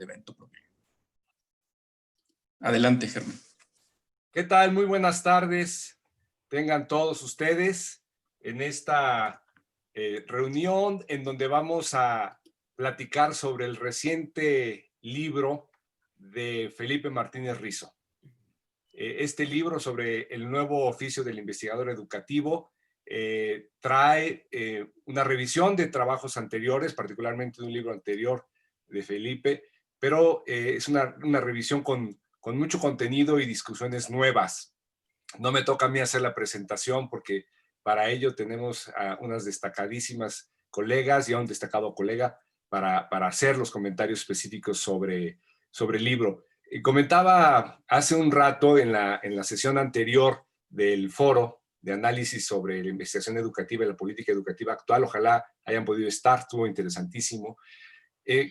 evento propio. Adelante, Germán. ¿Qué tal? Muy buenas tardes. Tengan todos ustedes en esta reunión en donde vamos a platicar sobre el reciente libro de Felipe Martínez Rizo. Este libro sobre el nuevo oficio del investigador educativo trae una revisión de trabajos anteriores, particularmente de un libro anterior de Felipe, pero es una revisión con mucho contenido y discusiones nuevas. No me toca a mí hacer la presentación porque para ello tenemos a unas destacadísimas colegas y a un destacado colega para hacer los comentarios específicos sobre el libro. Comentaba hace un rato en la sesión anterior del foro de análisis sobre la investigación educativa y la política educativa actual, ojalá hayan podido estar, estuvo interesantísimo.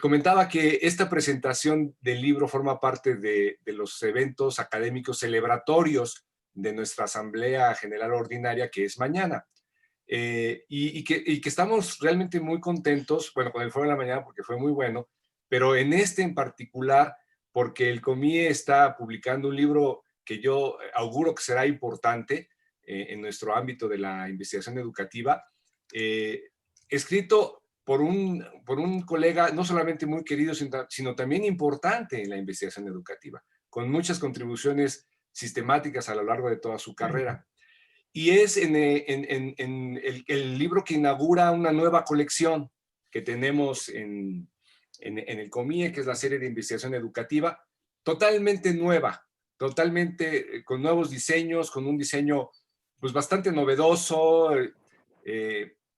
Comentaba que esta presentación del libro forma parte de los eventos académicos celebratorios de nuestra Asamblea General Ordinaria, que es mañana. Y que estamos realmente muy contentos, bueno, con el foro de la mañana porque fue muy bueno, pero en este en particular porque el COMIE está publicando un libro que yo auguro que será importante en nuestro ámbito de la investigación educativa, escrito por un colega no solamente muy querido, sino también importante en la investigación educativa, con muchas contribuciones sistemáticas a lo largo de toda su carrera. Y es en el libro que inaugura una nueva colección que tenemos en el COMIE, que es la serie de investigación educativa, totalmente nueva, totalmente con nuevos diseños, con un diseño pues bastante novedoso,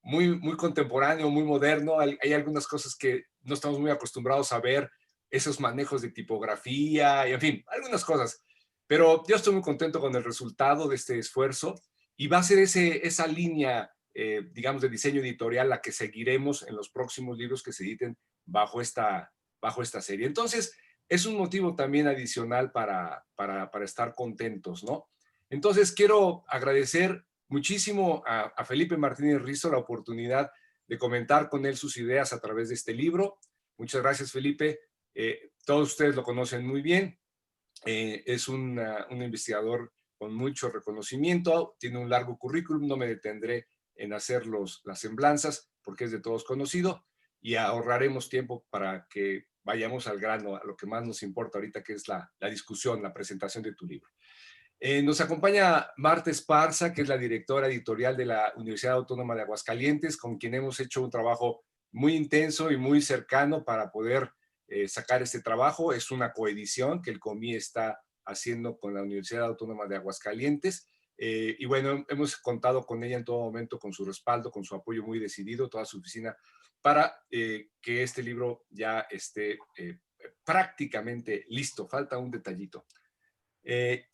muy contemporáneo, muy moderno. Hay algunas cosas que no estamos muy acostumbrados a ver, esos manejos de tipografía, y en fin, algunas cosas. Pero yo estoy muy contento con el resultado de este esfuerzo y va a ser esa línea, digamos, de diseño editorial la que seguiremos en los próximos libros que se editen bajo esta serie. Entonces, es un motivo también adicional para estar contentos, ¿no? Entonces, quiero agradecer muchísimo a Felipe Martínez Rizo la oportunidad de comentar con él sus ideas a través de este libro. Muchas gracias, Felipe. Todos ustedes lo conocen muy bien. Es un investigador con mucho reconocimiento, tiene un largo currículum, no me detendré en hacer las semblanzas porque es de todos conocido y ahorraremos tiempo para que vayamos al grano, a lo que más nos importa ahorita, que es la discusión, la presentación de tu libro. Nos acompaña Marta Esparza, que es la directora editorial de la Universidad Autónoma de Aguascalientes, con quien hemos hecho un trabajo muy intenso y muy cercano para poder sacar este trabajo. Es una coedición que el COMIE está haciendo con la Universidad Autónoma de Aguascalientes. Y bueno, hemos contado con ella en todo momento, con su respaldo, con su apoyo muy decidido, toda su oficina, para que este libro ya esté prácticamente listo. Falta un detallito.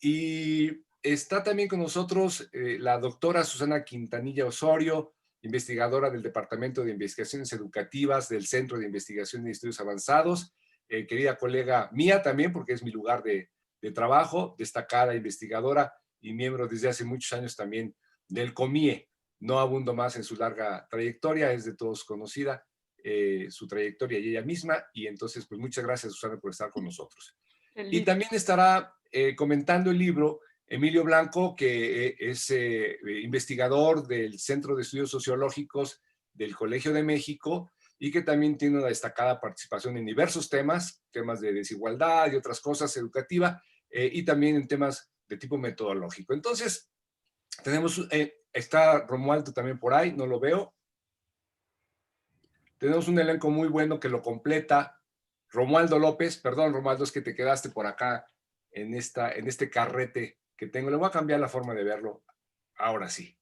Y está también con nosotros la doctora Susana Quintanilla Osorio, investigadora del Departamento de Investigaciones Educativas del Centro de Investigación de Estudios Avanzados, querida colega mía también, porque es mi lugar de trabajo, destacada investigadora y miembro desde hace muchos años también del COMIE. No abundo más en su larga trayectoria, es de todos conocida su trayectoria y ella misma, y entonces pues muchas gracias, Susana, por estar con nosotros. Y también estará comentando el libro Emilio Blanco, que es investigador del Centro de Estudios Sociológicos del Colegio de México y que también tiene una destacada participación en diversos temas de desigualdad y otras cosas educativas, y también en temas de tipo metodológico. Entonces, tenemos, está Romualdo también por ahí, no lo veo. Tenemos un elenco muy bueno que lo completa. Romualdo López, perdón Romualdo, es que te quedaste por acá en este carrete que tengo. Le voy a cambiar la forma de verlo, ahora sí.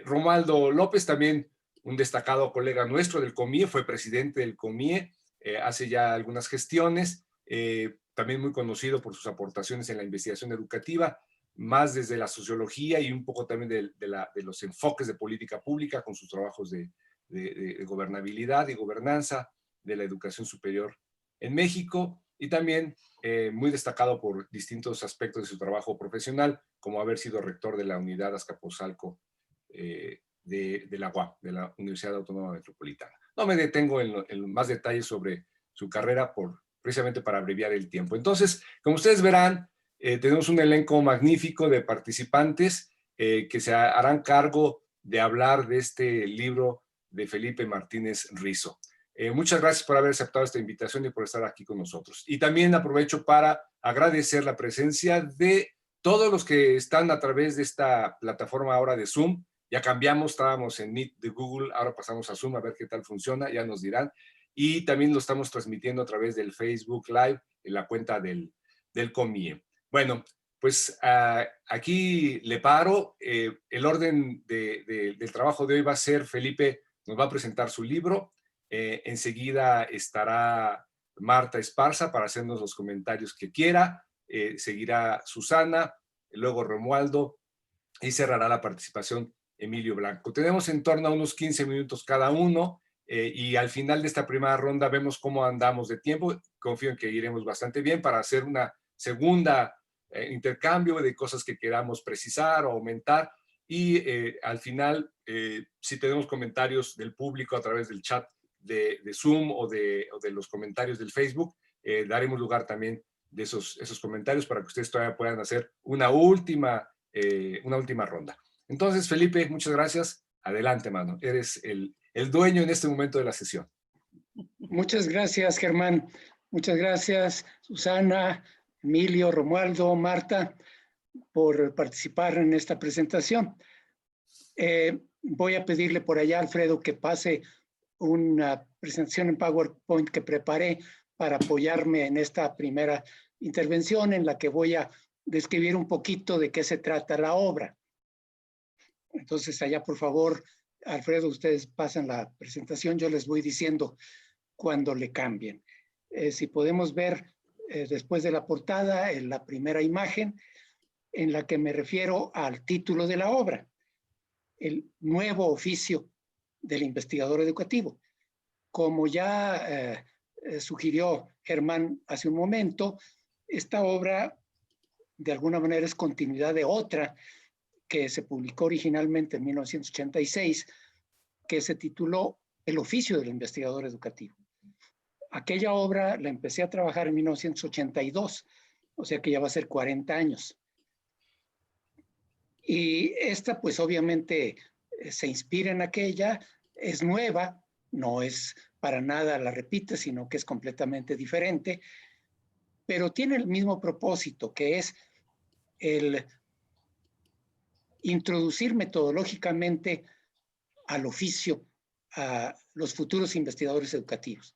Romualdo López, también un destacado colega nuestro del COMIE, fue presidente del COMIE, hace ya algunas gestiones, también muy conocido por sus aportaciones en la investigación educativa, más desde la sociología y un poco también de los enfoques de política pública con sus trabajos de gobernabilidad y gobernanza de la educación superior en México, y también muy destacado por distintos aspectos de su trabajo profesional, como haber sido rector de la unidad Azcapotzalco de la UAM, de la Universidad Autónoma Metropolitana. No me detengo en más detalles sobre su carrera por precisamente para abreviar el tiempo. Entonces, como ustedes verán, tenemos un elenco magnífico de participantes que se harán cargo de hablar de este libro de Felipe Martínez Rizo. Muchas gracias por haber aceptado esta invitación y por estar aquí con nosotros. Y también aprovecho para agradecer la presencia de todos los que están a través de esta plataforma ahora de Zoom. Ya cambiamos, estábamos en Meet de Google, ahora pasamos a Zoom a ver qué tal funciona, ya nos dirán. Y también lo estamos transmitiendo a través del Facebook Live en la cuenta del COMIE. Bueno, pues aquí le paro. El orden del trabajo de hoy va a ser, Felipe nos va a presentar su libro. Enseguida estará Marta Esparza para hacernos los comentarios que quiera. Seguirá Susana, luego Romualdo y cerrará la participación Emilio Blanco. Tenemos en torno a unos 15 minutos cada uno y al final de esta primera ronda vemos cómo andamos de tiempo. Confío en que iremos bastante bien para hacer una segunda intercambio de cosas que queramos precisar o aumentar y al final, si tenemos comentarios del público a través del chat de Zoom o de los comentarios del Facebook, daremos lugar también de esos comentarios para que ustedes todavía puedan hacer una última ronda. Entonces, Felipe, muchas gracias. Adelante, mano. Eres el dueño en este momento de la sesión. Muchas gracias, Germán. Muchas gracias, Susana, Emilio, Romualdo, Marta, por participar en esta presentación. Voy a pedirle por allá a Alfredo que pase una presentación en PowerPoint que preparé para apoyarme en esta primera intervención en la que voy a describir un poquito de qué se trata la obra. Entonces, allá, por favor, Alfredo, ustedes pasan la presentación, yo les voy diciendo cuando le cambien. Si podemos ver después de la portada, en la primera imagen, en la que me refiero al título de la obra, el nuevo oficio del investigador educativo. Como ya sugirió Germán hace un momento, esta obra de alguna manera es continuidad de otra que se publicó originalmente en 1986, que se tituló El oficio del investigador educativo. Aquella obra la empecé a trabajar en 1982, o sea que ya va a ser 40 años. Y esta, pues obviamente, se inspira en aquella, es nueva, no es para nada la repite, sino que es completamente diferente, pero tiene el mismo propósito, que es el introducir metodológicamente al oficio a los futuros investigadores educativos.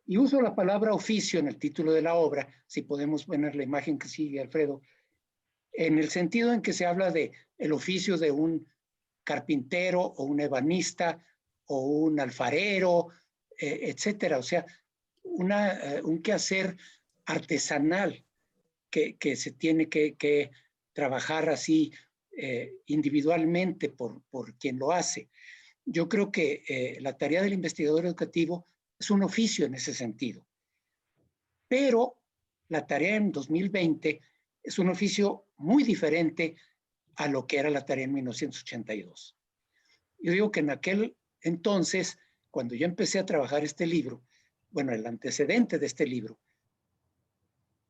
Y uso la palabra oficio en el título de la obra, si podemos poner la imagen que sigue, Alfredo, en el sentido en que se habla de el oficio de un carpintero o un ebanista o un alfarero, etcétera. O sea, un quehacer artesanal que se tiene que trabajar así individualmente por quien lo hace. Yo creo que la tarea del investigador educativo es un oficio en ese sentido. Pero la tarea en 2020 es un oficio muy diferente a lo que era la tarea en 1982. Yo digo que en aquel entonces, cuando yo empecé a trabajar este libro, bueno, el antecedente de este libro,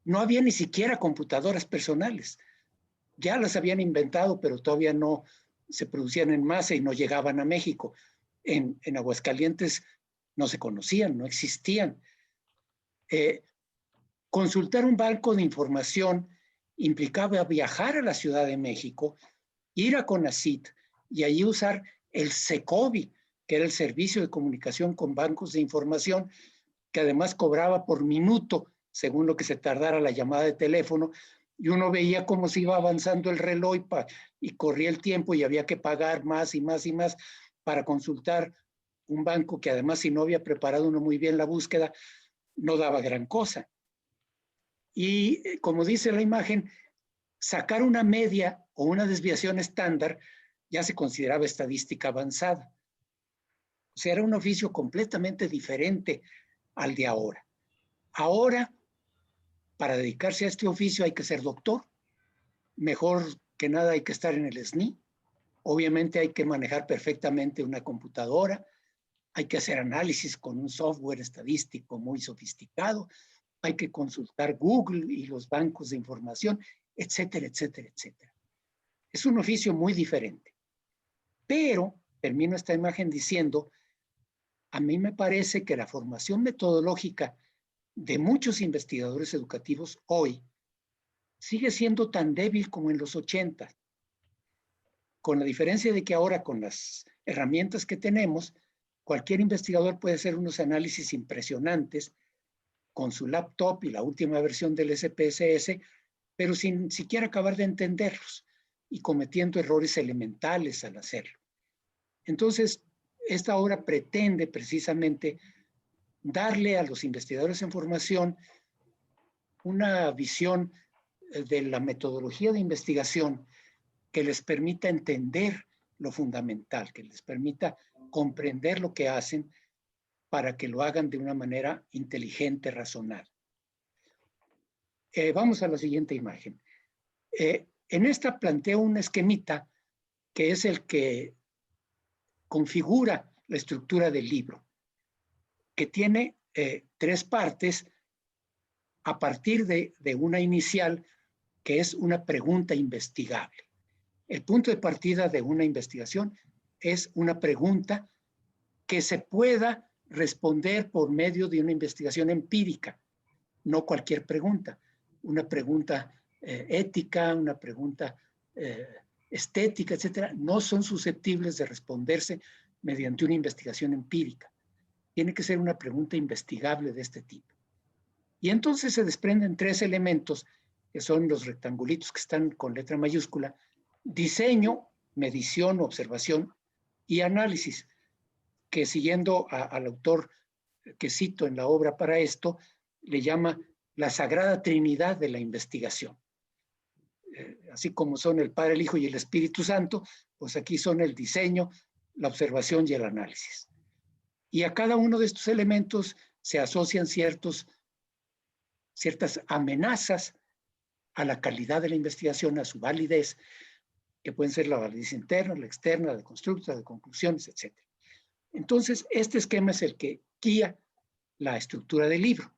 no había ni siquiera computadoras personales. Ya las habían inventado, pero todavía no se producían en masa y no llegaban a México. En Aguascalientes no se conocían, no existían. Consultar un banco de información implicaba viajar a la Ciudad de México, ir a CONACYT y allí usar el SECOBI, que era el Servicio de Comunicación con Bancos de Información, que además cobraba por minuto, según lo que se tardara la llamada de teléfono, y uno veía cómo se iba avanzando el reloj y corría el tiempo y había que pagar más y más y más para consultar un banco que además, si no había preparado uno muy bien la búsqueda, no daba gran cosa. Y como dice la imagen, sacar una media o una desviación estándar ya se consideraba estadística avanzada. O sea, era un oficio completamente diferente al de ahora. Ahora, para dedicarse a este oficio hay que ser doctor. Mejor que nada hay que estar en el SNI. Obviamente hay que manejar perfectamente una computadora. Hay que hacer análisis con un software estadístico muy sofisticado. hay que consultar Google y los bancos de información, etcétera, etcétera, etcétera. Es un oficio muy diferente. Pero termino esta imagen diciendo, a mí me parece que la formación metodológica de muchos investigadores educativos hoy sigue siendo tan débil como en los 80, con la diferencia de que ahora con las herramientas que tenemos, cualquier investigador puede hacer unos análisis impresionantes con su laptop y la última versión del SPSS, pero sin siquiera acabar de entenderlos y cometiendo errores elementales al hacerlo. Entonces, esta obra pretende precisamente darle a los investigadores en formación una visión de la metodología de investigación que les permita entender lo fundamental, que les permita comprender lo que hacen para que lo hagan de una manera inteligente, razonada. Vamos a la siguiente imagen. En esta planteo un esquemita que es el que configura la estructura del libro, que tiene 3 partes a partir de una inicial que es una pregunta investigable. El punto de partida de una investigación es una pregunta que se pueda responder por medio de una investigación empírica, no cualquier pregunta. Una pregunta ética, una pregunta estética, etcétera, no son susceptibles de responderse mediante una investigación empírica. Tiene que ser una pregunta investigable de este tipo. Y entonces se desprenden 3 elementos, que son los rectangulitos que están con letra mayúscula: diseño, medición, observación y análisis, que siguiendo al autor que cito en la obra para esto, le llama la Sagrada Trinidad de la investigación. Así como son el Padre, el Hijo y el Espíritu Santo, pues aquí son el diseño, la observación y el análisis. Y a cada uno de estos elementos se asocian ciertas amenazas a la calidad de la investigación, a su validez, que pueden ser la validez interna, la externa, la de constructos, la de conclusiones, etc. Entonces, este esquema es el que guía la estructura del libro.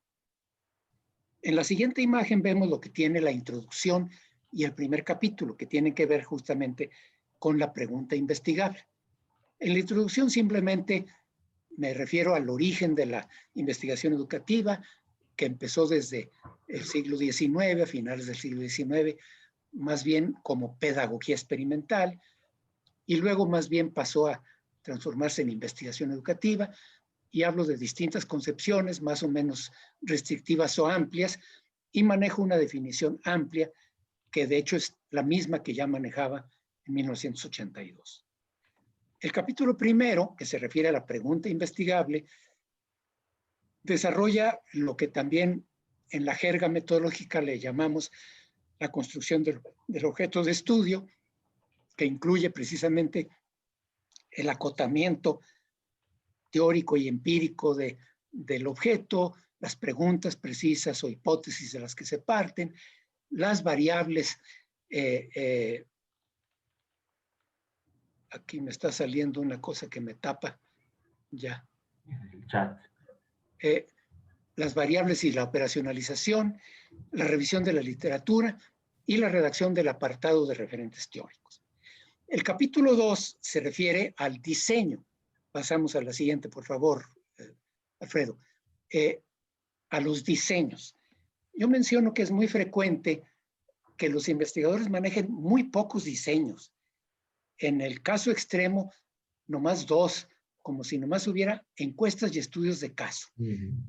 En la siguiente imagen vemos lo que tiene la introducción y el primer capítulo, que tienen que ver justamente con la pregunta investigable. En la introducción simplemente me refiero al origen de la investigación educativa, que empezó desde el siglo XIX, a finales del siglo XIX, más bien como pedagogía experimental, y luego más bien pasó a transformarse en investigación educativa, y hablo de distintas concepciones, más o menos restrictivas o amplias, y manejo una definición amplia, que de hecho es la misma que ya manejaba en 1982. El capítulo primero, que se refiere a la pregunta investigable, desarrolla lo que también en la jerga metodológica le llamamos la construcción del objeto de estudio, que incluye precisamente el acotamiento teórico y empírico del objeto, las preguntas precisas o hipótesis de las que se parten, las variables. Aquí me está saliendo una cosa que me tapa ya. El chat. Las variables y la operacionalización, la revisión de la literatura y la redacción del apartado de referentes teóricos. El capítulo 2 se refiere al diseño. Pasamos a la siguiente, por favor, Alfredo. A los diseños. Yo menciono que es muy frecuente que los investigadores manejen muy pocos diseños. En el caso extremo, nomás 2, como si nomás hubiera encuestas y estudios de caso.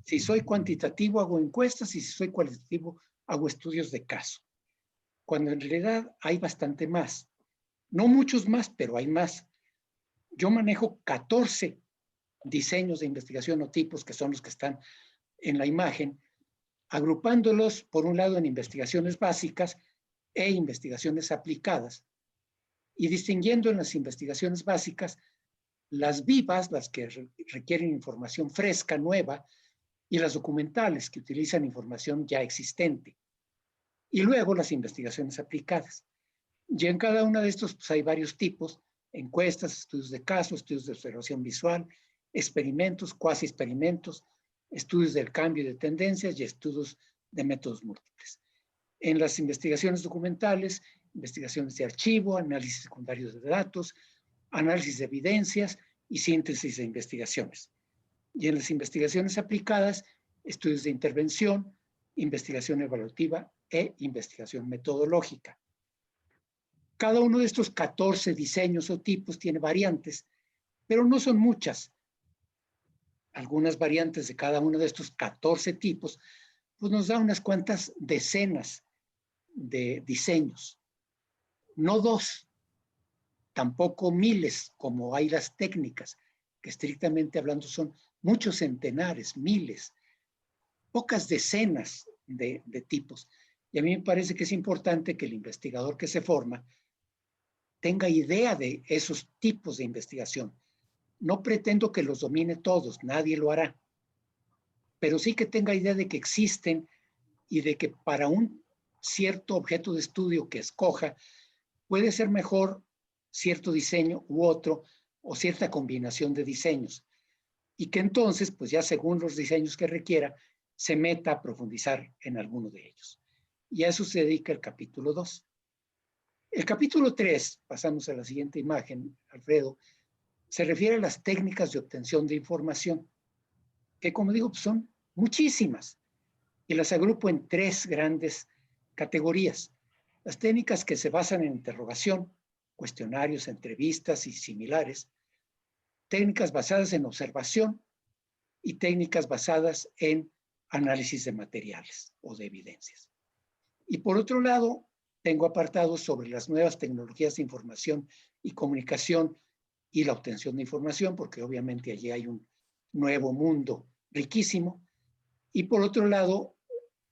Si soy cuantitativo, hago encuestas, y si soy cualitativo, hago estudios de caso. Cuando en realidad hay bastante más. No muchos más, pero hay más. Yo manejo 14 diseños de investigación o tipos, que son los que están en la imagen, agrupándolos, por un lado, en investigaciones básicas e investigaciones aplicadas, y distinguiendo en las investigaciones básicas las vivas, las que requieren información fresca, nueva, y las documentales, que utilizan información ya existente. Y luego las investigaciones aplicadas. Y en cada uno de estos pues, hay varios tipos: encuestas, estudios de caso, estudios de observación visual, experimentos, cuasi experimentos, estudios del cambio de tendencias y estudios de métodos múltiples. En las investigaciones documentales, investigaciones de archivo, análisis secundario de datos, análisis de evidencias y síntesis de investigaciones. Y en las investigaciones aplicadas, estudios de intervención, investigación evaluativa e investigación metodológica. Cada uno de estos 14 diseños o tipos tiene variantes, pero no son muchas. Algunas variantes de cada uno de estos 14 tipos, pues nos da unas cuantas decenas de diseños. No 2, tampoco miles, como hay las técnicas, que estrictamente hablando son muchos centenares, miles, pocas decenas de tipos. Y a mí me parece que es importante que el investigador que se forma tenga idea de esos tipos de investigación. No pretendo que los domine todos, nadie lo hará, pero sí que tenga idea de que existen y de que para un cierto objeto de estudio que escoja, puede ser mejor cierto diseño u otro, o cierta combinación de diseños. Y que entonces, pues ya según los diseños que requiera, se meta a profundizar en alguno de ellos. Y a eso se dedica el capítulo 2. El capítulo 3, pasamos a la siguiente imagen, Alfredo, se refiere a las técnicas de obtención de información, que como digo, pues son muchísimas, y las agrupo en 3 grandes categorías. Las técnicas que se basan en interrogación, cuestionarios, entrevistas y similares, técnicas basadas en observación y técnicas basadas en análisis de materiales o de evidencias. Y por otro lado, tengo apartados sobre las nuevas tecnologías de información y comunicación y la obtención de información, porque obviamente allí hay un nuevo mundo riquísimo. Y por otro lado,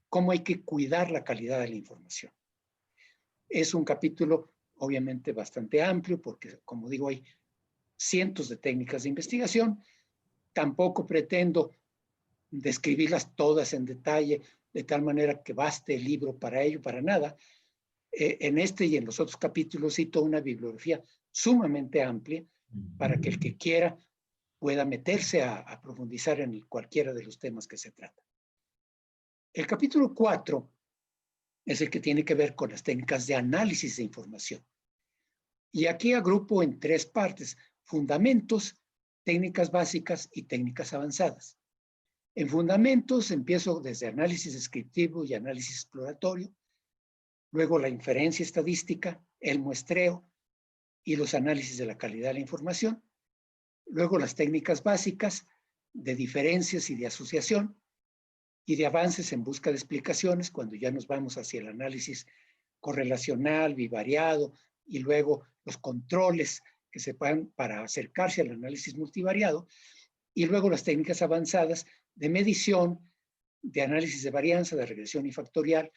cómo hay que cuidar la calidad de la información. Es un capítulo obviamente bastante amplio, porque como digo, hay cientos de técnicas de investigación. Tampoco pretendo describirlas todas en detalle, de tal manera que baste el libro para ello, para nada. En este y en los otros capítulos cito una bibliografía sumamente amplia para que el que quiera pueda meterse a profundizar en cualquiera de los temas que se trata. El capítulo 4 es el que tiene que ver con las técnicas de análisis de información. Y aquí agrupo en 3 partes: fundamentos, técnicas básicas y técnicas avanzadas. En fundamentos empiezo desde análisis descriptivo y análisis exploratorio, luego la inferencia estadística, el muestreo y los análisis de la calidad de la información, luego las técnicas básicas de diferencias y de asociación, y de avances en busca de explicaciones, cuando ya nos vamos hacia el análisis correlacional, bivariado, y luego los controles que se puedan para acercarse al análisis multivariado, y luego las técnicas avanzadas de medición, de análisis de varianza, de regresión y factorial,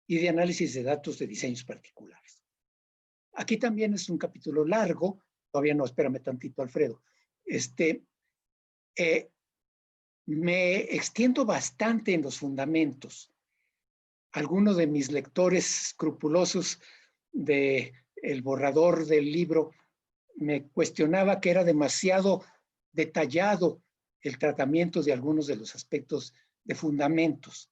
y de análisis de datos de diseños particulares. Aquí también es un capítulo largo, todavía no, espérame tantito, Alfredo. Me extiendo bastante en los fundamentos. Algunos de mis lectores escrupulosos del borrador del libro me cuestionaba que era demasiado detallado el tratamiento de algunos de los aspectos de fundamentos.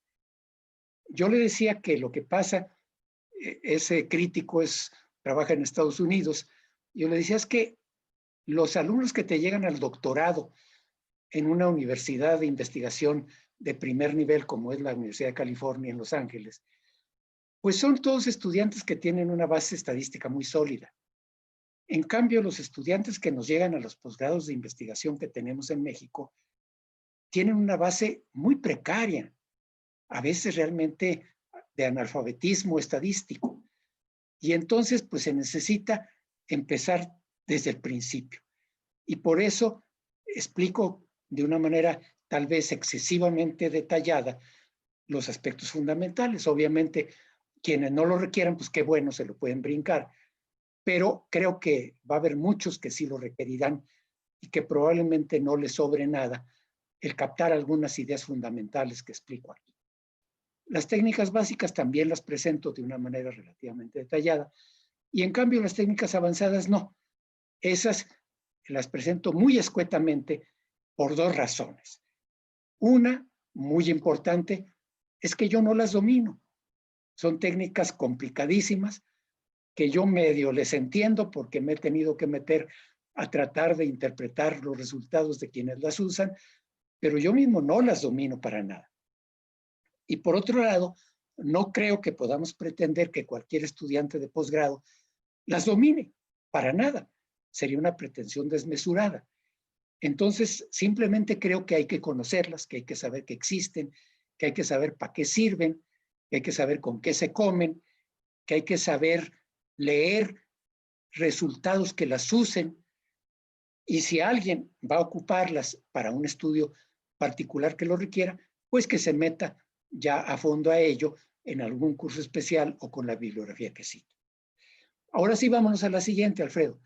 Yo le decía que lo que pasa, ese crítico trabaja en Estados Unidos, yo le decía es que los alumnos que te llegan al doctorado en una universidad de investigación de primer nivel, como es la Universidad de California en Los Ángeles, pues son todos estudiantes que tienen una base estadística muy sólida. En cambio, los estudiantes que nos llegan a los posgrados de investigación que tenemos en México tienen una base muy precaria, a veces realmente de analfabetismo estadístico. Y entonces, pues se necesita empezar desde el principio. Y por eso explico de una manera tal vez excesivamente detallada los aspectos fundamentales. Obviamente, quienes no lo requieran, pues qué bueno, se lo pueden brincar. Pero creo que va a haber muchos que sí lo requerirán y que probablemente no les sobre nada el captar algunas ideas fundamentales que explico aquí. Las técnicas básicas también las presento de una manera relativamente detallada, y en cambio las técnicas avanzadas no. Esas las presento muy escuetamente por 2 razones. Una, muy importante, es que yo no las domino. Son técnicas complicadísimas que yo medio les entiendo porque me he tenido que meter a tratar de interpretar los resultados de quienes las usan, pero yo mismo no las domino para nada. Y por otro lado, no creo que podamos pretender que cualquier estudiante de posgrado las domine, para nada. Sería una pretensión desmesurada. Entonces, simplemente creo que hay que conocerlas, que hay que saber que existen, que hay que saber para qué sirven, que hay que saber con qué se comen, que hay que saber leer resultados que las usen. Y si alguien va a ocuparlas para un estudio particular que lo requiera, pues que se meta ya a fondo a ello en algún curso especial o con la bibliografía que cito. Ahora sí, vámonos a la siguiente, Alfredo,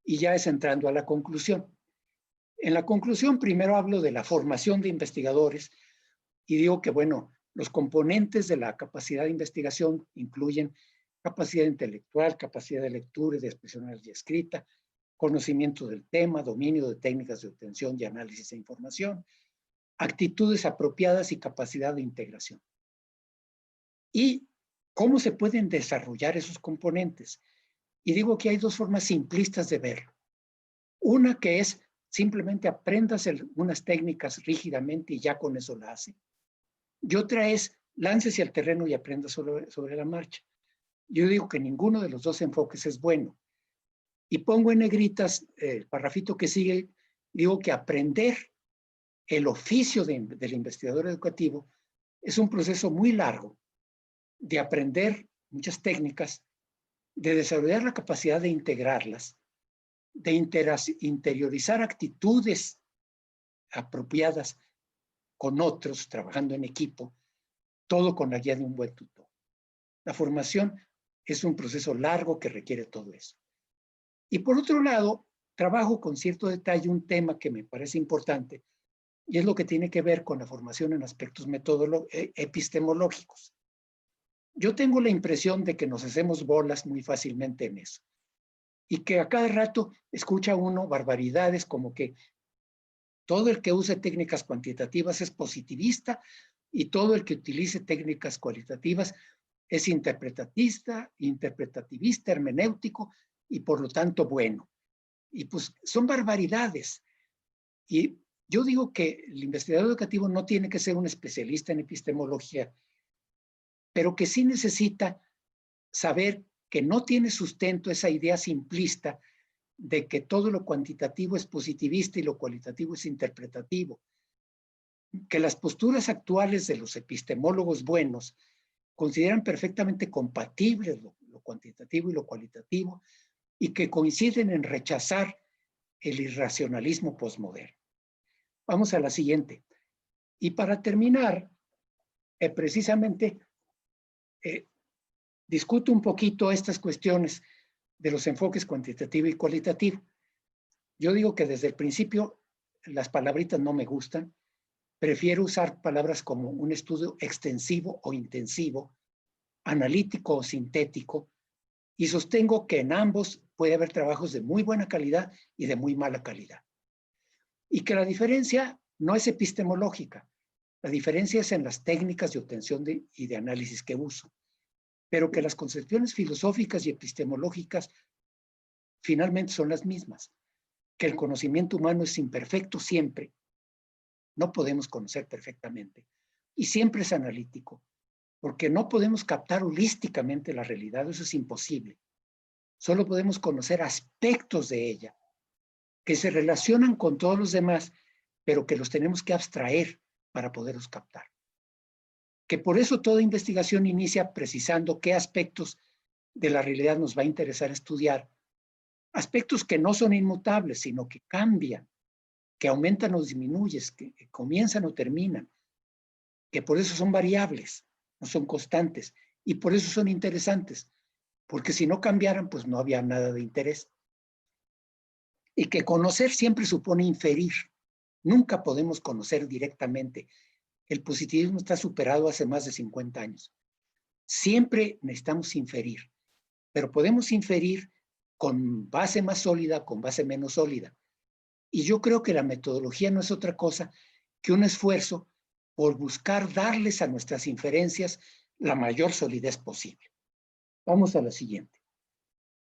y ya es entrando a la conclusión. En la conclusión, primero hablo de la formación de investigadores y digo que, bueno, los componentes de la capacidad de investigación incluyen capacidad intelectual, capacidad de lectura y de expresión oral y escrita, conocimiento del tema, dominio de técnicas de obtención y análisis de información, actitudes apropiadas y capacidad de integración. ¿Y cómo se pueden desarrollar esos componentes? Y digo que hay dos formas simplistas de verlo. Una que es simplemente aprendas unas técnicas rígidamente y ya con eso la hace. Y otra es láncese al terreno y aprenda sobre la marcha. Yo digo que ninguno de los dos enfoques es bueno. Y pongo en negritas el parrafito que sigue, digo que aprender el oficio del investigador educativo es un proceso muy largo de aprender muchas técnicas, de desarrollar la capacidad de integrarlas, de interiorizar actitudes apropiadas con otros, trabajando en equipo, todo con la guía de un buen tutor. La formación es un proceso largo que requiere todo eso. Y por otro lado, trabajo con cierto detalle un tema que me parece importante, y es lo que tiene que ver con la formación en aspectos epistemológicos. Yo tengo la impresión de que nos hacemos bolas muy fácilmente en eso, y que a cada rato escucha uno barbaridades como que todo el que use técnicas cuantitativas es positivista y todo el que utilice técnicas cualitativas es interpretativista, hermenéutico y por lo tanto bueno. Y pues son barbaridades. Y yo digo que el investigador educativo no tiene que ser un especialista en epistemología, pero que sí necesita saber que no tiene sustento esa idea simplista de que todo lo cuantitativo es positivista y lo cualitativo es interpretativo. Que las posturas actuales de los epistemólogos buenos consideran perfectamente compatibles lo cuantitativo y lo cualitativo y que coinciden en rechazar el irracionalismo posmoderno. Vamos a la siguiente. Y para terminar, precisamente discuto un poquito estas cuestiones de los enfoques cuantitativo y cualitativo. Yo digo que desde el principio las palabritas no me gustan. Prefiero usar palabras como un estudio extensivo o intensivo, analítico o sintético, y sostengo que en ambos puede haber trabajos de muy buena calidad y de muy mala calidad. Y que la diferencia no es epistemológica, la diferencia es en las técnicas de obtención y de análisis que uso, pero que las concepciones filosóficas y epistemológicas finalmente son las mismas, que el conocimiento humano es imperfecto siempre, no podemos conocer perfectamente, y siempre es analítico, porque no podemos captar holísticamente la realidad, eso es imposible. Solo podemos conocer aspectos de ella, que se relacionan con todos los demás, pero que los tenemos que abstraer para poderlos captar. Que por eso toda investigación inicia precisando qué aspectos de la realidad nos va a interesar estudiar. Aspectos que no son inmutables, sino que cambian, que aumentan o disminuyen, que comienzan o terminan, que por eso son variables, no son constantes, y por eso son interesantes, porque si no cambiaran, pues no había nada de interés. Y que conocer siempre supone inferir. Nunca podemos conocer directamente. El positivismo está superado hace más de 50 años. Siempre necesitamos inferir, pero podemos inferir con base más sólida, con base menos sólida. Y yo creo que la metodología no es otra cosa que un esfuerzo por buscar darles a nuestras inferencias la mayor solidez posible. Vamos a la siguiente.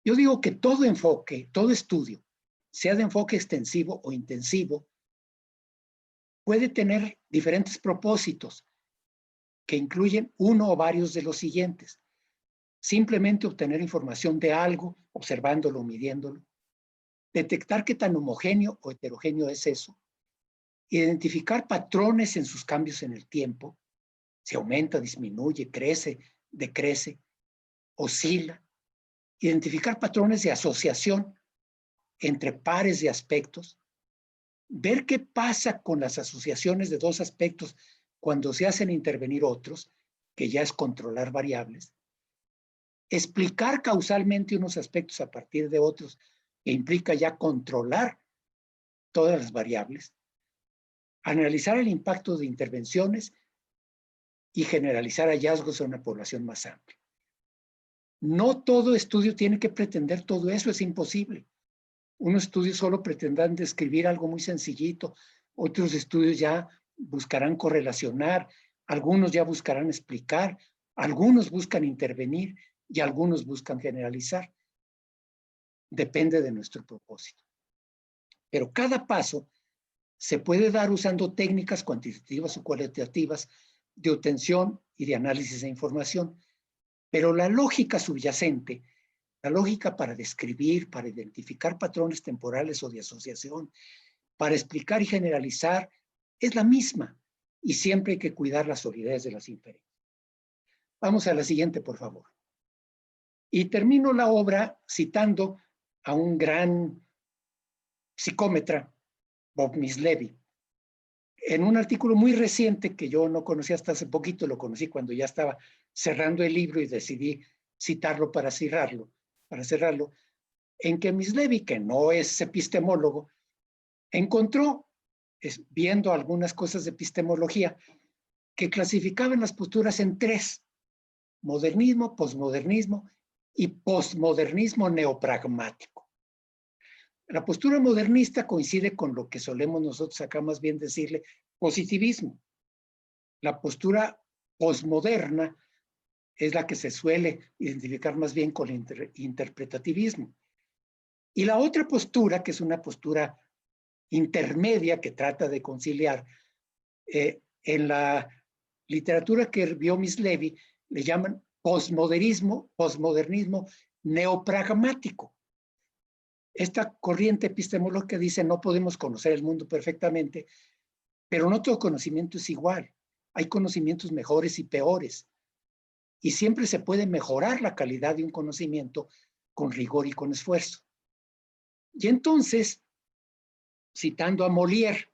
Yo digo que todo enfoque, todo estudio, sea de enfoque extensivo o intensivo, puede tener diferentes propósitos que incluyen uno o varios de los siguientes. Simplemente obtener información de algo, observándolo o midiéndolo. Detectar qué tan homogéneo o heterogéneo es eso. Identificar patrones en sus cambios en el tiempo. Si aumenta, disminuye, crece, decrece, oscila. Identificar patrones de asociación entre pares de aspectos. Ver qué pasa con las asociaciones de dos aspectos cuando se hacen intervenir otros, que ya es controlar variables. Explicar causalmente unos aspectos a partir de otros, que implica ya controlar todas las variables. Analizar el impacto de intervenciones y generalizar hallazgos a una población más amplia. No todo estudio tiene que pretender todo eso, es imposible. Unos estudios solo pretenderán describir algo muy sencillito, otros estudios ya buscarán correlacionar, algunos ya buscarán explicar, algunos buscan intervenir y algunos buscan generalizar. Depende de nuestro propósito. Pero cada paso se puede dar usando técnicas cuantitativas o cualitativas de obtención y de análisis de información. Pero la lógica subyacente, la lógica para describir, para identificar patrones temporales o de asociación, para explicar y generalizar, es la misma. Y siempre hay que cuidar la solidez de las inferencias. Vamos a la siguiente, por favor. Y termino la obra citando a un gran psicómetra, Bob Mislevy, en un artículo muy reciente que yo no conocía hasta hace poquito, lo conocí cuando ya estaba cerrando el libro y decidí citarlo para cerrarlo, en que Mislevy, que no es epistemólogo, encontró, viendo algunas cosas de epistemología, que clasificaban las posturas en tres: modernismo, posmodernismo y posmodernismo neopragmático. La postura modernista coincide con lo que solemos nosotros acá más bien decirle positivismo. La postura posmoderna es la que se suele identificar más bien con el interpretativismo. Y la otra postura, que es una postura intermedia que trata de conciliar, en la literatura que vio Mislevy, le llaman posmodernismo neopragmático. Esta corriente epistemológica dice: no podemos conocer el mundo perfectamente, pero no todo conocimiento es igual. Hay conocimientos mejores y peores. Y siempre se puede mejorar la calidad de un conocimiento con rigor y con esfuerzo. Y entonces, citando a Molière,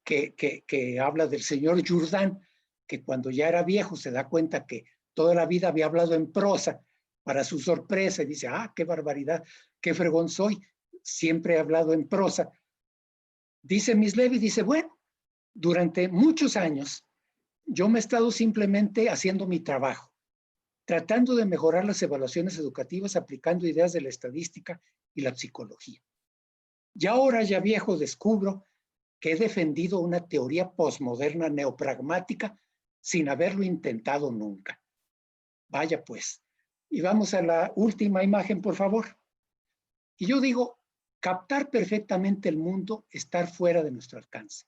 que habla del señor Jourdan, que cuando ya era viejo se da cuenta que toda la vida había hablado en prosa, para su sorpresa, y dice: ah, qué barbaridad, qué fregón soy, siempre he hablado en prosa. Dice Mislevy, dice: bueno, durante muchos años yo me he estado simplemente haciendo mi trabajo, tratando de mejorar las evaluaciones educativas aplicando ideas de la estadística y la psicología. Y ahora, ya viejo, descubro que he defendido una teoría posmoderna neopragmática sin haberlo intentado nunca. Vaya pues. Y vamos a la última imagen, por favor. Y yo digo, captar perfectamente el mundo, estar fuera de nuestro alcance.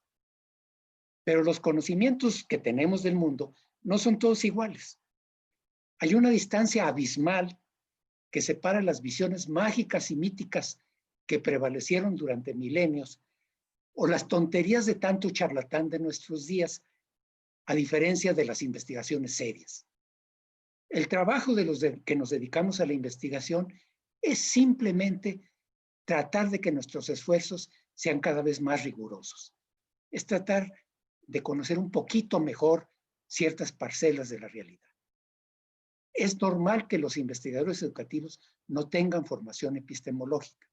Pero los conocimientos que tenemos del mundo no son todos iguales. Hay una distancia abismal que separa las visiones mágicas y míticas que prevalecieron durante milenios, o las tonterías de tanto charlatán de nuestros días, a diferencia de las investigaciones serias. El trabajo de los que nos dedicamos a la investigación es simplemente tratar de que nuestros esfuerzos sean cada vez más rigurosos. Es tratar de conocer un poquito mejor ciertas parcelas de la realidad. Es normal que los investigadores educativos no tengan formación epistemológica.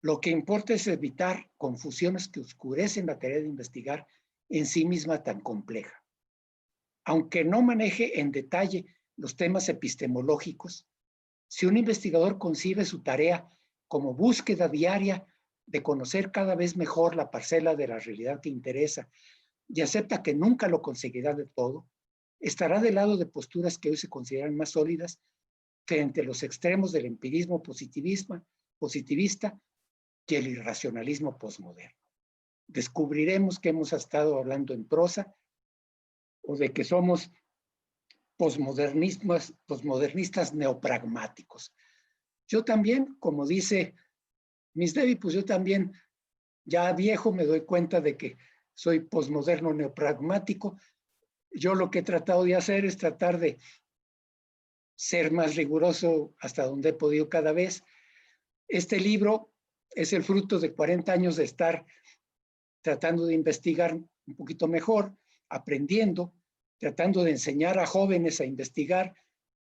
Lo que importa es evitar confusiones que oscurecen la tarea de investigar en sí misma tan compleja. Aunque no maneje en detalle los temas epistemológicos, si un investigador concibe su tarea como búsqueda diaria de conocer cada vez mejor la parcela de la realidad que interesa, y acepta que nunca lo conseguirá de todo, estará del lado de posturas que hoy se consideran más sólidas frente a los extremos del empirismo positivista y el irracionalismo posmoderno. Descubriremos que hemos estado hablando en prosa o de que somos posmodernistas neopragmáticos. Yo también, como dice Miss Debbie, pues yo también, ya viejo, me doy cuenta de que soy posmoderno neopragmático. Yo lo que he tratado de hacer es tratar de ser más riguroso hasta donde he podido cada vez. Este libro es el fruto de 40 años de estar tratando de investigar un poquito mejor, aprendiendo, tratando de enseñar a jóvenes a investigar,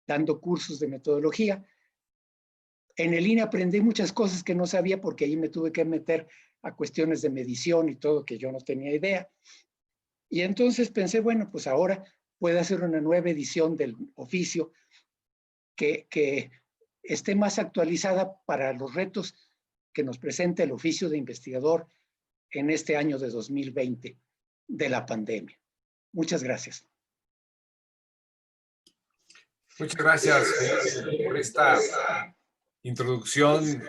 dando cursos de metodología. En el INE aprendí muchas cosas que no sabía porque ahí me tuve que meter a cuestiones de medición y todo que yo no tenía idea. Y entonces pensé, bueno, pues ahora puedo hacer una nueva edición del oficio que esté más actualizada para los retos que nos presenta el oficio de investigador en este año de 2020 de la pandemia. Muchas gracias. Muchas gracias por esta introducción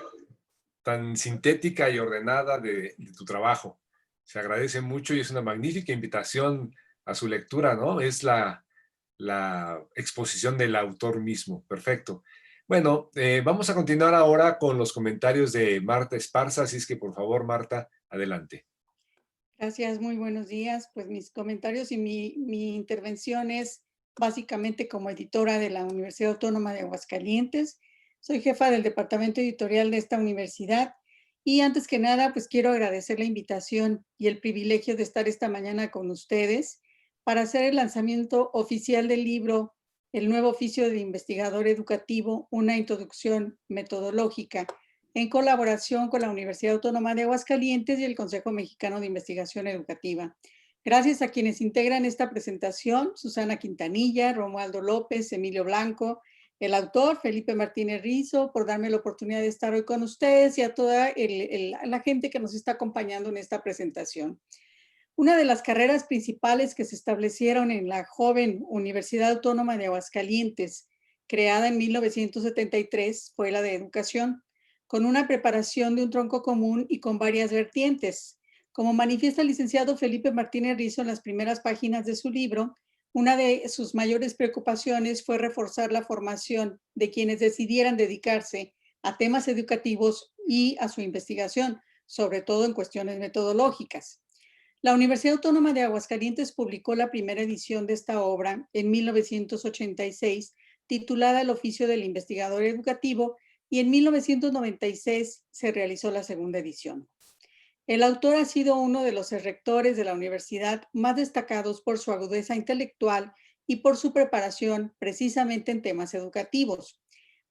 tan sintética y ordenada de tu trabajo. Se agradece mucho y es una magnífica invitación a su lectura, ¿no? Es la exposición del autor mismo. Perfecto. Bueno, vamos a continuar ahora con los comentarios de Marta Esparza, así es que por favor, Marta, adelante. Gracias, muy buenos días. Pues mis comentarios y mi intervención es básicamente como editora de la Universidad Autónoma de Aguascalientes. Soy jefa del departamento editorial de esta universidad y antes que nada, pues quiero agradecer la invitación y el privilegio de estar esta mañana con ustedes para hacer el lanzamiento oficial del libro El nuevo oficio de investigador educativo, una introducción metodológica, en colaboración con la Universidad Autónoma de Aguascalientes y el Consejo Mexicano de Investigación Educativa. Gracias a quienes integran esta presentación: Susana Quintanilla, Romualdo López, Emilio Blanco, el autor Felipe Martínez Rizo, por darme la oportunidad de estar hoy con ustedes, y a toda la gente que nos está acompañando en esta presentación. Una de las carreras principales que se establecieron en la joven Universidad Autónoma de Aguascalientes, creada en 1973, fue la de educación, con una preparación de un tronco común y con varias vertientes. Como manifiesta el licenciado Felipe Martínez Rizo en las primeras páginas de su libro, una de sus mayores preocupaciones fue reforzar la formación de quienes decidieran dedicarse a temas educativos y a su investigación, sobre todo en cuestiones metodológicas. La Universidad Autónoma de Aguascalientes publicó la primera edición de esta obra en 1986, titulada El oficio del investigador educativo, y en 1996 se realizó la segunda edición. El autor ha sido uno de los rectores de la universidad más destacados por su agudeza intelectual y por su preparación precisamente en temas educativos.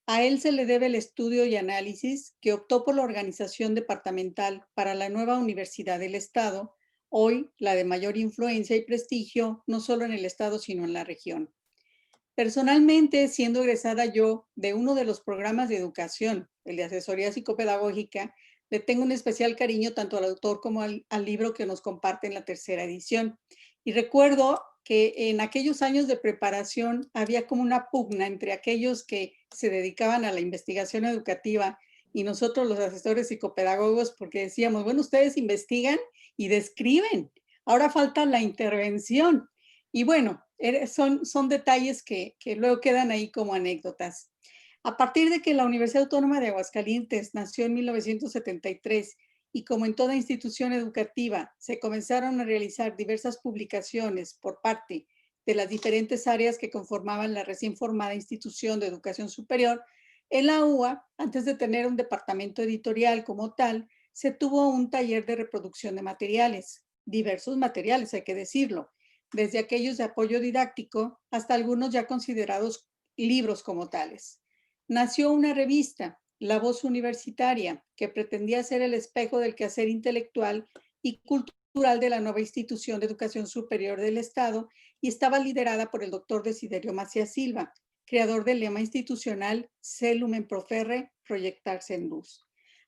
A él se le debe el estudio y análisis que optó por la organización departamental para la nueva Universidad del Estado, hoy la de mayor influencia y prestigio, no solo en el Estado, sino en la región. Personalmente, siendo egresada yo de uno de los programas de educación, el de asesoría psicopedagógica, le tengo un especial cariño tanto al autor como al libro que nos comparte en la tercera edición. Y recuerdo que en aquellos años de preparación había como una pugna entre aquellos que se dedicaban a la investigación educativa y nosotros los asesores psicopedagogos, porque decíamos, bueno, ustedes investigan y describen, ahora falta la intervención. Y bueno, son detalles que luego quedan ahí como anécdotas. A partir de que la Universidad Autónoma de Aguascalientes nació en 1973 y como en toda institución educativa se comenzaron a realizar diversas publicaciones por parte de las diferentes áreas que conformaban la recién formada institución de educación superior, en la UA, antes de tener un departamento editorial como tal, se tuvo un taller de reproducción de materiales, diversos materiales, hay que decirlo, desde aquellos de apoyo didáctico hasta algunos ya considerados libros como tales. Nació una revista, La Voz Universitaria, que pretendía ser el espejo del quehacer intelectual y cultural de la nueva institución de educación superior del Estado y estaba liderada por el doctor Desiderio Macías Silva, creador del lema institucional Celum in Proferre, proyectarse en luz.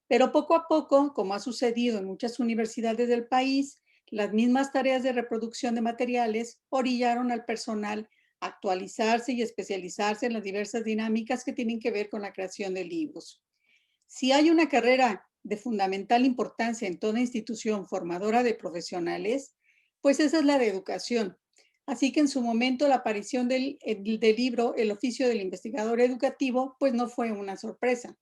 Pero poco a poco, como ha sucedido en muchas universidades del país, Las mismas tareas de reproducción de materiales orillaron al personal a actualizarse y especializarse en las diversas dinámicas que tienen que ver con la creación de libros. Si hay una carrera de fundamental importancia en toda institución formadora de profesionales, pues esa es la de educación. Así que en su momento la aparición del libro El oficio del investigador educativo, pues no fue una sorpresa.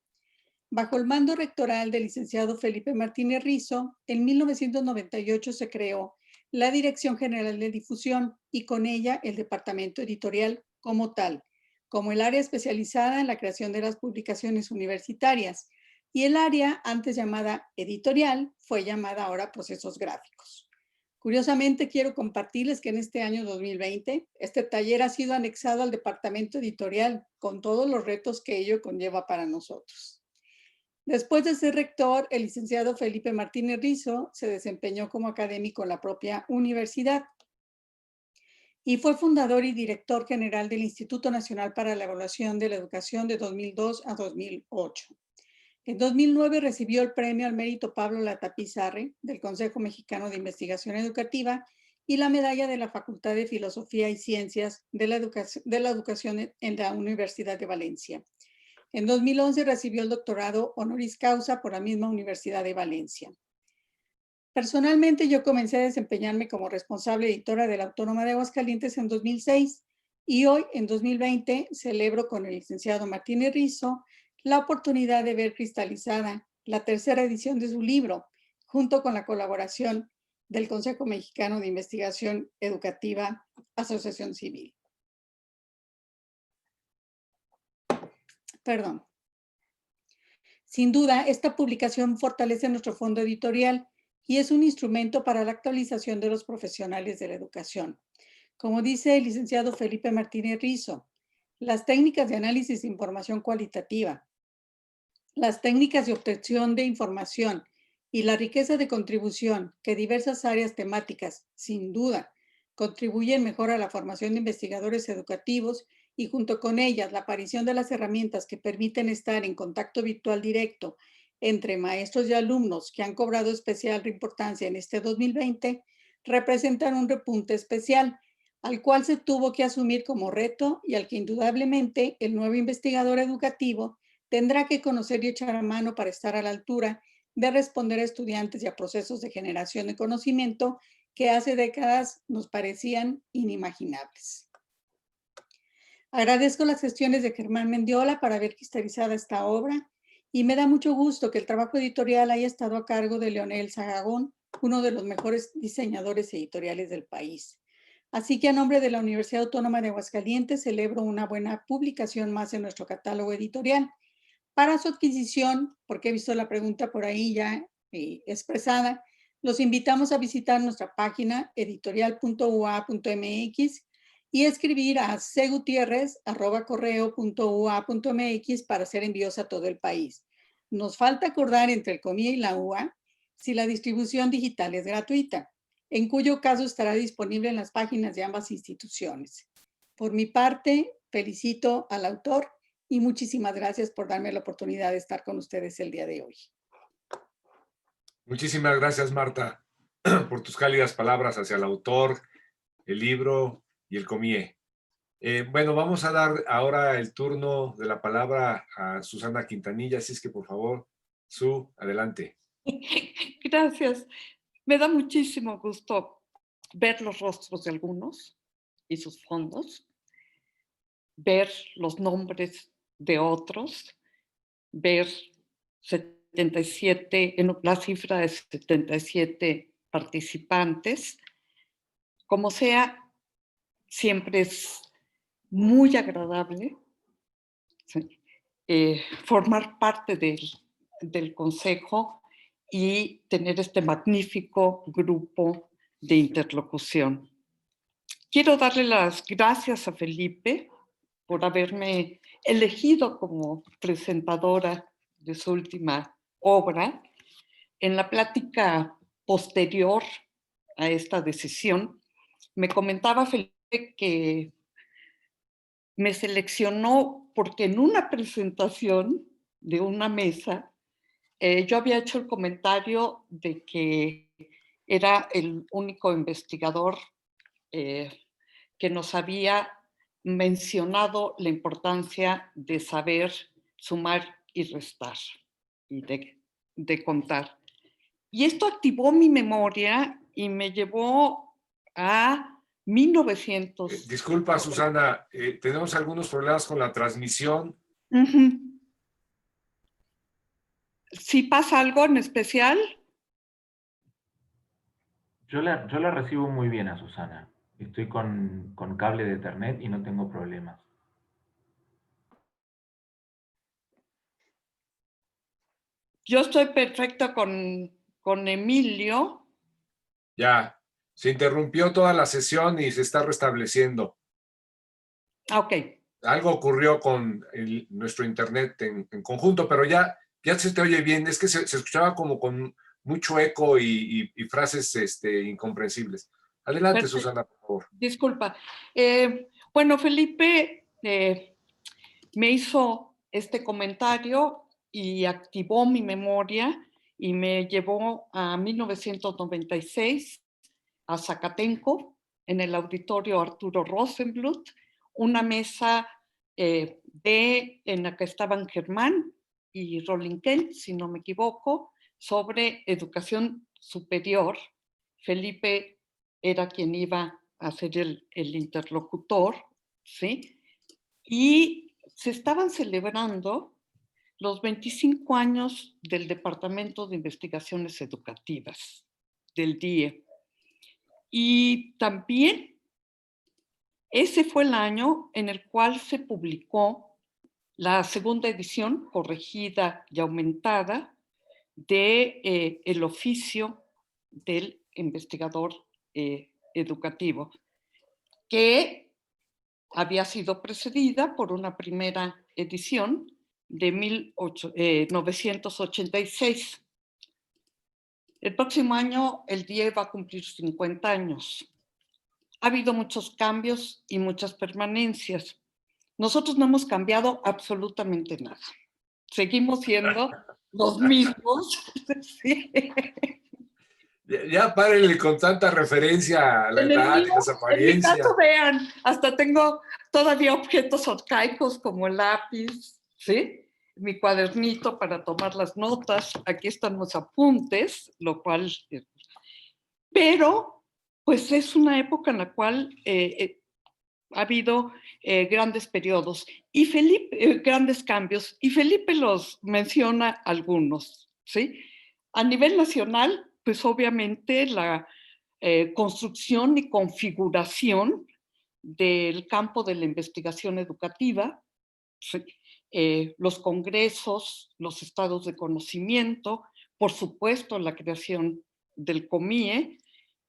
Bajo el mando rectoral del licenciado Felipe Martínez Rizo, en 1998 se creó la Dirección General de Difusión y con ella el departamento editorial como tal, como el área especializada en la creación de las publicaciones universitarias, y el área antes llamada editorial fue llamada ahora procesos gráficos. Curiosamente, quiero compartirles que en este año 2020, este taller ha sido anexado al departamento editorial con todos los retos que ello conlleva para nosotros. Después de ser rector, el licenciado Felipe Martínez Rizo se desempeñó como académico en la propia universidad y fue fundador y director general del Instituto Nacional para la Evaluación de la Educación de 2002 a 2008. En 2009 recibió el premio al mérito Pablo Latapizarre del Consejo Mexicano de Investigación Educativa y la medalla de la Facultad de Filosofía y Ciencias de la Educación en la Universidad de Valencia. En 2011 recibió el doctorado honoris causa por la misma Universidad de Valencia. Personalmente, yo comencé a desempeñarme como responsable editora de la Autónoma de Aguascalientes en 2006 y hoy, en 2020, celebro con el licenciado Martínez Rizo la oportunidad de ver cristalizada la tercera edición de su libro, junto con la colaboración del Consejo Mexicano de Investigación Educativa, Asociación Civil. Perdón. Sin duda, esta publicación fortalece nuestro fondo editorial y es un instrumento para la actualización de los profesionales de la educación. Como dice el licenciado Felipe Martínez Rizo, las técnicas de análisis de información cualitativa, las técnicas de obtención de información y la riqueza de contribución que diversas áreas temáticas, sin duda, contribuyen mejor a la formación de investigadores educativos y junto con ellas la aparición de las herramientas que permiten estar en contacto virtual directo entre maestros y alumnos que han cobrado especial importancia en este 2020, representan un repunte especial al cual se tuvo que asumir como reto y al que indudablemente el nuevo investigador educativo tendrá que conocer y echar a mano para estar a la altura de responder a estudiantes y a procesos de generación de conocimiento que hace décadas nos parecían inimaginables. Agradezco las gestiones de Germán Mendiola para haber cristalizado esta obra y me da mucho gusto que el trabajo editorial haya estado a cargo de Leonel Sahagún, uno de los mejores diseñadores editoriales del país. Así que a nombre de la Universidad Autónoma de Aguascalientes celebro una buena publicación más en nuestro catálogo editorial. Para su adquisición, porque he visto la pregunta por ahí ya expresada, los invitamos a visitar nuestra página editorial.ua.mx y escribir a cgutierrez@correo.ua.mx para hacer envíos a todo el país. Nos falta acordar entre el COMIE y la UA si la distribución digital es gratuita, en cuyo caso estará disponible en las páginas de ambas instituciones. Por mi parte, felicito al autor y muchísimas gracias por darme la oportunidad de estar con ustedes el día de hoy. Muchísimas gracias, Marta, por tus cálidas palabras hacia el autor, el libro y el COMIE. Bueno, vamos a dar ahora el turno de la palabra a Susana Quintanilla, así es que por favor, Su, adelante. Gracias. Me da muchísimo gusto ver los rostros de algunos y sus fondos, ver los nombres de otros, ver 77, la cifra de 77 participantes. Como sea, siempre es muy agradable, ¿sí? Formar parte del consejo y tener este magnífico grupo de interlocución. Quiero darle las gracias a Felipe por haberme elegido como presentadora de su última obra. En la plática posterior a esta decisión, me comentaba Felipe que me seleccionó porque en una presentación de una mesa yo había hecho el comentario de que era el único investigador que nos había mencionado la importancia de saber sumar y restar y de contar. Y esto activó mi memoria y me llevó a 1900. Disculpa, Susana, tenemos algunos problemas con la transmisión. ¿Sí pasa algo en especial? Yo la recibo muy bien a Susana. Estoy con cable de Ethernet y no tengo problemas. Yo estoy perfecta con Emilio. Ya, se interrumpió toda la sesión y se está restableciendo. Ok. Algo ocurrió con nuestro internet en conjunto, pero ya se te oye bien. Es que se escuchaba como con mucho eco y frases incomprensibles. Adelante, Perfecto. Susana, por favor. Disculpa. Bueno, Felipe me hizo este comentario y activó mi memoria y me llevó a 1996 a Zacatenco, en el auditorio Arturo Rosenbluth, una mesa en la que estaban Germán y Rolling Kent, si no me equivoco, sobre educación superior. Felipe era quien iba a ser el interlocutor, ¿sí? Y se estaban celebrando los 25 años del Departamento de Investigaciones Educativas, del DIE. Y también ese fue el año en el cual se publicó la segunda edición, corregida y aumentada, de el oficio del investigador educativo, que había sido precedida por una primera edición de 1986. El próximo año el DIE va a cumplir 50 años. Ha habido muchos cambios y muchas permanencias. Nosotros no hemos cambiado absolutamente nada. Seguimos siendo los mismos. Sí. Ya párenle con tanta referencia a la edad y las En mi apariencias. caso, vean, hasta tengo todavía objetos arcaicos como el lápiz, ¿sí? Mi cuadernito para tomar las notas. Aquí están los apuntes, lo cual... Pero, pues es una época en la cual ha habido grandes periodos y grandes cambios, y Felipe los menciona algunos, ¿sí? A nivel nacional, pues obviamente la construcción y configuración del campo de la investigación educativa, ¿sí? Los congresos, los estados de conocimiento, por supuesto la creación del COMIE,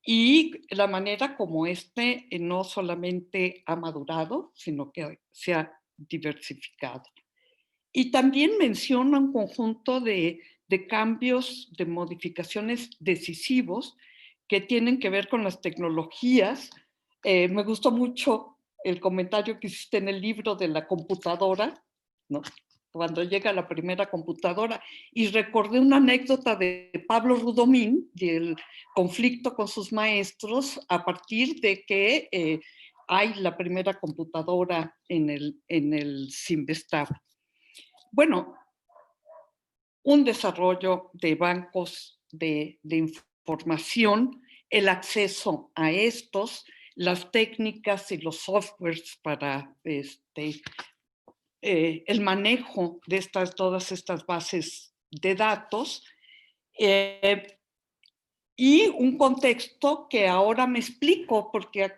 y la manera como no solamente ha madurado, sino que se ha diversificado. Y también menciona un conjunto de cambios, de modificaciones decisivos que tienen que ver con las tecnologías. Me gustó mucho el comentario que hiciste en el libro de la computadora, ¿no? Cuando llega la primera computadora, y recordé una anécdota de Pablo Rudomín y el conflicto con sus maestros a partir de que hay la primera computadora en el Cinvestav. Bueno, un desarrollo de bancos de información, el acceso a estos, las técnicas y los softwares para el manejo de todas estas bases de datos, y un contexto que ahora me explico porque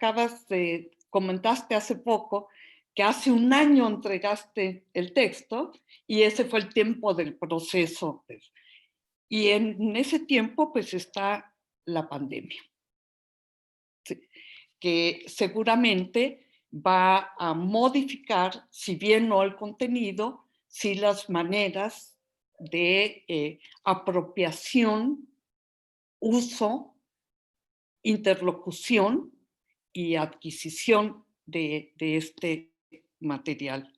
comentaste hace poco que hace un año entregaste el texto y ese fue el tiempo del proceso. Y en ese tiempo pues está la pandemia, ¿sí? Que seguramente va a modificar, si bien no el contenido, sí las maneras de apropiación, uso, interlocución y adquisición de este material.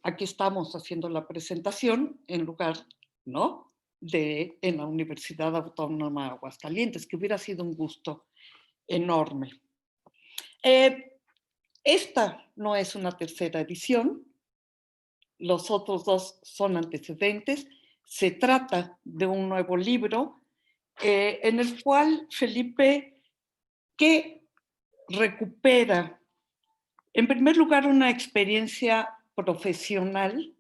Aquí estamos haciendo la presentación en lugar, ¿no?, en la Universidad Autónoma de Aguascalientes, que hubiera sido un gusto enorme. Esta no es una tercera edición, los otros dos son antecedentes. Se trata de un nuevo libro en el cual Felipe, que recupera, en primer lugar, una experiencia profesional,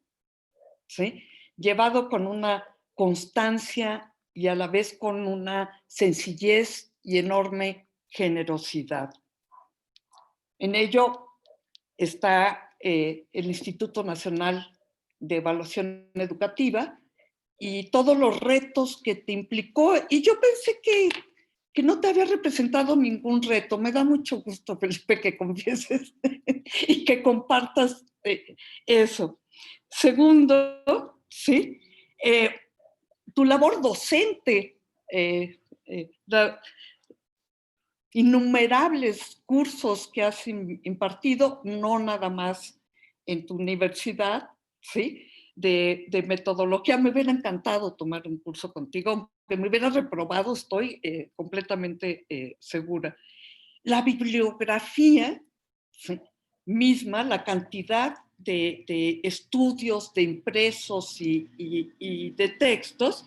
¿sí?, llevado con una constancia y a la vez con una sencillez y enorme generosidad. En ello está el Instituto Nacional de Evaluación Educativa y todos los retos que te implicó. Y yo pensé que no te había representado ningún reto. Me da mucho gusto, Felipe, que confieses y que compartas eso. Segundo, ¿sí?, tu labor docente, innumerables cursos que has impartido, no nada más en tu universidad, ¿sí?, de metodología. Me hubiera encantado tomar un curso contigo, aunque me hubiera reprobado, estoy completamente segura. La bibliografía, ¿sí?, misma, la cantidad de estudios, de impresos y de textos,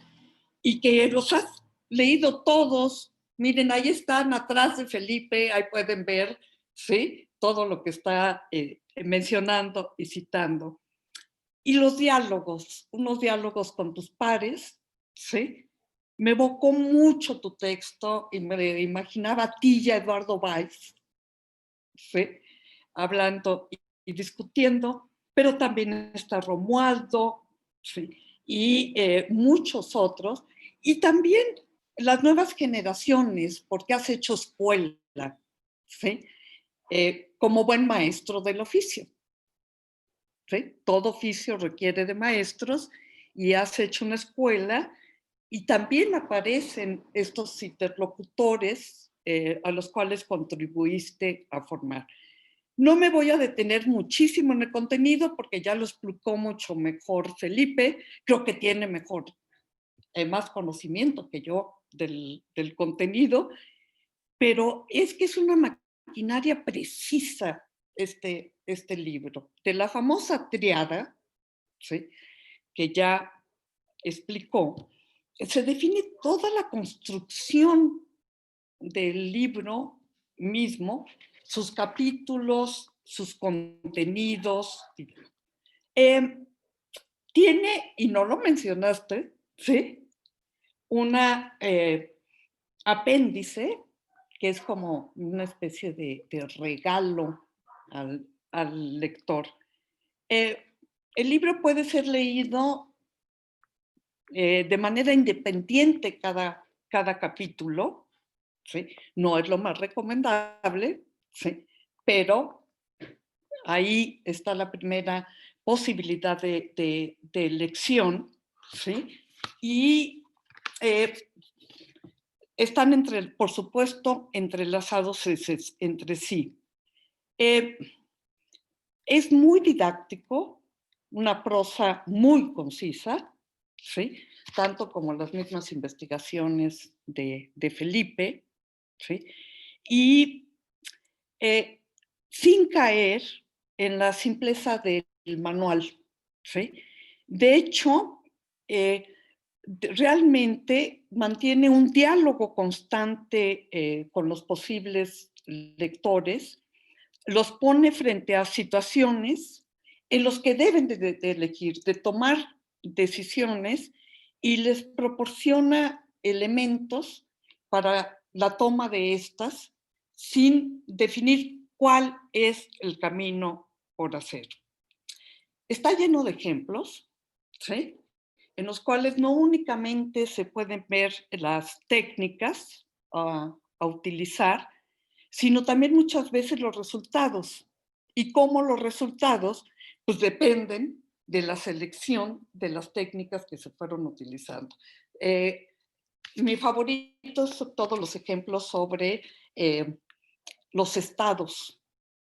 y que los has leído todos. Miren, ahí están atrás de Felipe, ahí pueden ver, ¿sí?, todo lo que está mencionando y citando. Y los diálogos, unos diálogos con tus pares, ¿sí? Me evocó mucho tu texto y me imaginaba a ti y a Eduardo Valls, ¿sí?, hablando y discutiendo, pero también está Romualdo, ¿sí?, y muchos otros, y también las nuevas generaciones, porque has hecho escuela, ¿sí?, como buen maestro del oficio, ¿sí? Todo oficio requiere de maestros y has hecho una escuela y también aparecen estos interlocutores a los cuales contribuiste a formar. No me voy a detener muchísimo en el contenido porque ya lo explicó mucho mejor Felipe. Creo que tiene más conocimiento que yo del contenido, pero es que es una maquinaria precisa este libro. De la famosa triada, ¿sí?, que ya explicó, se define toda la construcción del libro mismo, sus capítulos, sus contenidos. Tiene, y no lo mencionaste, ¿sí?, una apéndice que es como una especie de regalo al lector. El libro puede ser leído de manera independiente cada capítulo, ¿sí? No es lo más recomendable, ¿sí?, pero ahí está la primera posibilidad de elección, ¿sí? Y están, por supuesto, entrelazados entre sí. Es muy didáctico, una prosa muy concisa, ¿sí?, tanto como las mismas investigaciones de Felipe, ¿sí?, y sin caer en la simpleza del manual, ¿sí? De hecho, realmente mantiene un diálogo constante con los posibles lectores, los pone frente a situaciones en las que deben de elegir, de tomar decisiones, y les proporciona elementos para la toma de estas sin definir cuál es el camino por hacer. Está lleno de ejemplos, ¿sí?, en los cuales no únicamente se pueden ver las técnicas a utilizar, sino también muchas veces los resultados. Y cómo los resultados, pues, dependen de la selección de las técnicas que se fueron utilizando. Mi favorito son todos los ejemplos sobre los estados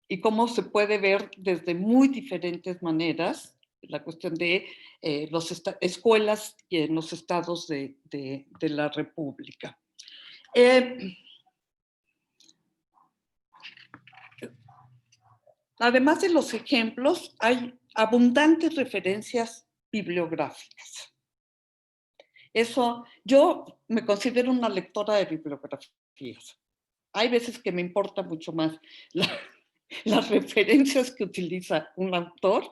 y cómo se puede ver desde muy diferentes maneras la cuestión de escuelas en los estados de la República. Además de los ejemplos, hay abundantes referencias bibliográficas. Eso, yo me considero una lectora de bibliografías. Hay veces que me importa mucho más las referencias que utiliza un autor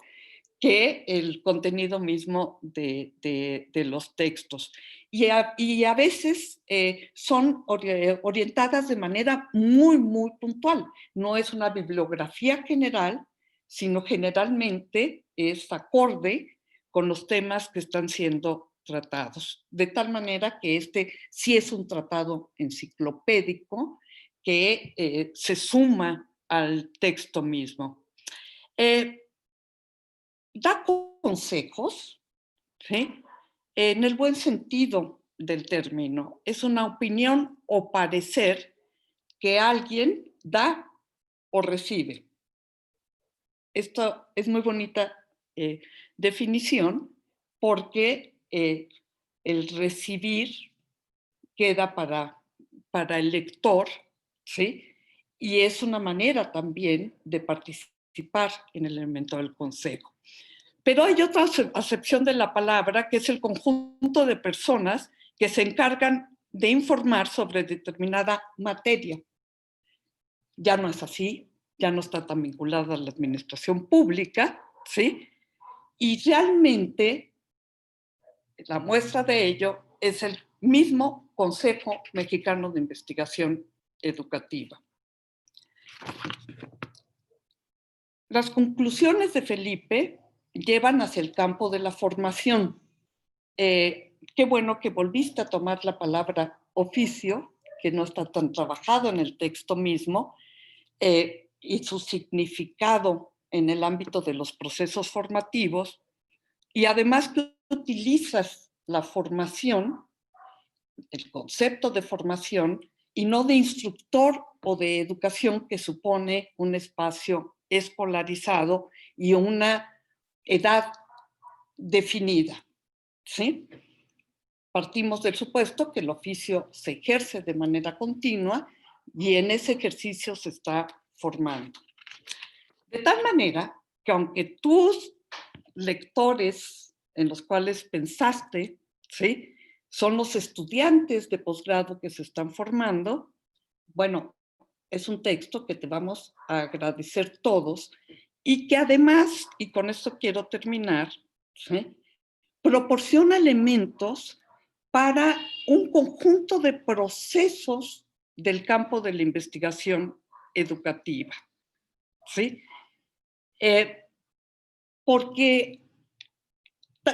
que el contenido mismo de los textos. Y a veces son orientadas de manera muy, muy puntual. No es una bibliografía general, sino generalmente es acorde con los temas que están siendo tratados. De tal manera que este sí es un tratado enciclopédico que se suma al texto mismo. Da consejos, ¿sí? En el buen sentido del término. Es una opinión o parecer que alguien da o recibe. Esto es muy bonita definición porque el recibir queda para el lector, ¿sí? Y es una manera también de participar en el elemento del consejo. Pero hay otra acepción de la palabra, que es el conjunto de personas que se encargan de informar sobre determinada materia. Ya no es así, ya no está tan vinculada a la administración pública, ¿sí? Y realmente la muestra de ello es el mismo Consejo Mexicano de Investigación Educativa. Las conclusiones de Felipe llevan hacia el campo de la formación. Qué bueno que volviste a tomar la palabra oficio, que no está tan trabajado en el texto mismo, y su significado en el ámbito de los procesos formativos, y además que utilizas la formación, el concepto de formación, y no de instructor o de educación que supone un espacio escolarizado y una edad definida, ¿sí? Partimos del supuesto que el oficio se ejerce de manera continua y en ese ejercicio se está formando. De tal manera que aunque tus lectores en los cuales pensaste, ¿sí?, son los estudiantes de posgrado que se están formando, bueno, es un texto que te vamos a agradecer todos y que además, y con esto quiero terminar, ¿sí?, proporciona elementos para un conjunto de procesos del campo de la investigación educativa, ¿sí? Porque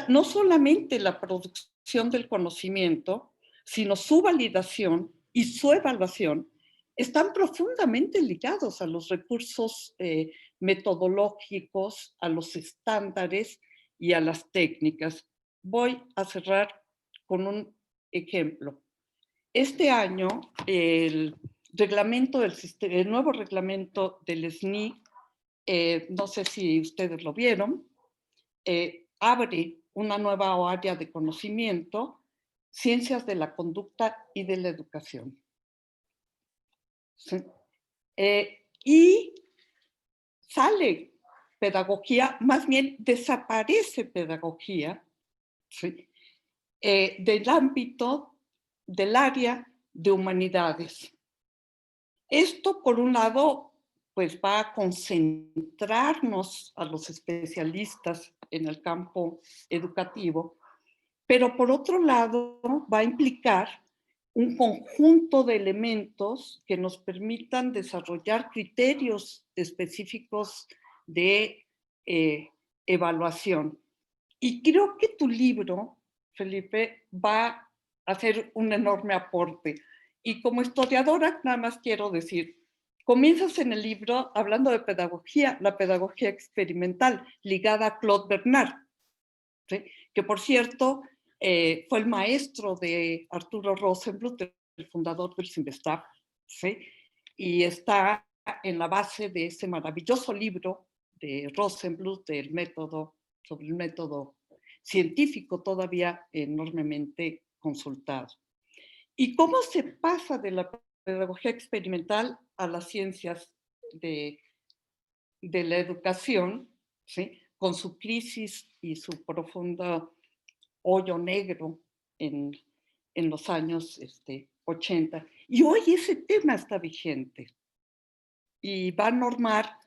no solamente la producción del conocimiento, sino su validación y su evaluación están profundamente ligados a los recursos metodológicos, a los estándares y a las técnicas. Voy a cerrar con un ejemplo. Este año, el nuevo reglamento del SNI, no sé si ustedes lo vieron, abre una nueva área de conocimiento, ciencias de la conducta y de la educación. ¿Sí? Y sale pedagogía, más bien desaparece pedagogía, ¿sí?, del ámbito del área de humanidades. Esto, por un lado, pues va a concentrarnos a los especialistas en el campo educativo, pero por otro lado va a implicar un conjunto de elementos que nos permitan desarrollar criterios específicos de evaluación. Y creo que tu libro, Felipe, va a hacer un enorme aporte. Y como historiadora, nada más quiero decir, comienzas en el libro hablando de pedagogía, la pedagogía experimental, ligada a Claude Bernard, ¿sí?, que por cierto fue el maestro de Arturo Rosenbluth, el fundador del CIMBESTAB, ¿sí?, y está en la base de ese maravilloso libro de Rosenbluth, del método sobre el método científico todavía enormemente consultado. ¿Y cómo se pasa de la pedagogía experimental a las ciencias de la educación, ¿sí? Con su crisis y su profundo hoyo negro en los años 80? Y hoy ese tema está vigente y va a normar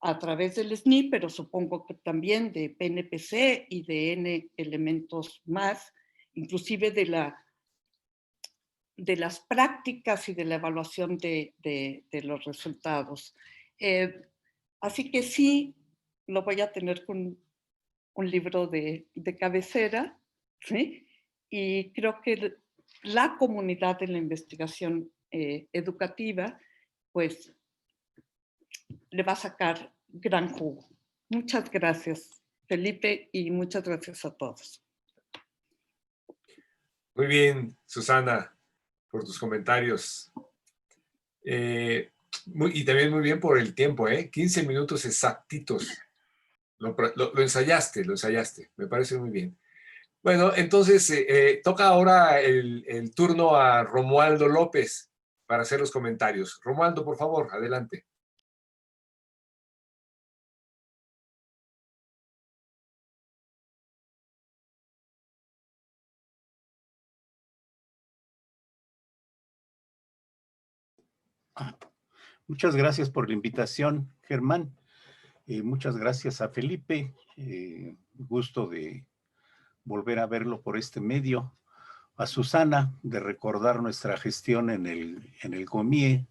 a través del SNI, pero supongo que también de PNPC y de N elementos más, inclusive de las prácticas y de la evaluación de los resultados. Así que sí, lo voy a tener con un libro de cabecera, ¿sí? Y creo que la comunidad de la investigación educativa, pues, le va a sacar gran jugo. Muchas gracias, Felipe, y muchas gracias a todos. Muy bien, Susana, por tus comentarios. Y también muy bien por el tiempo, 15 minutos exactitos. Lo ensayaste, me parece muy bien. Bueno, entonces toca ahora el turno a Romualdo López para hacer los comentarios. Romualdo, por favor, adelante. Muchas gracias por la invitación, Germán. Muchas gracias a Felipe. Gusto de volver a verlo por este medio. A Susana, de recordar nuestra gestión en el COMIE.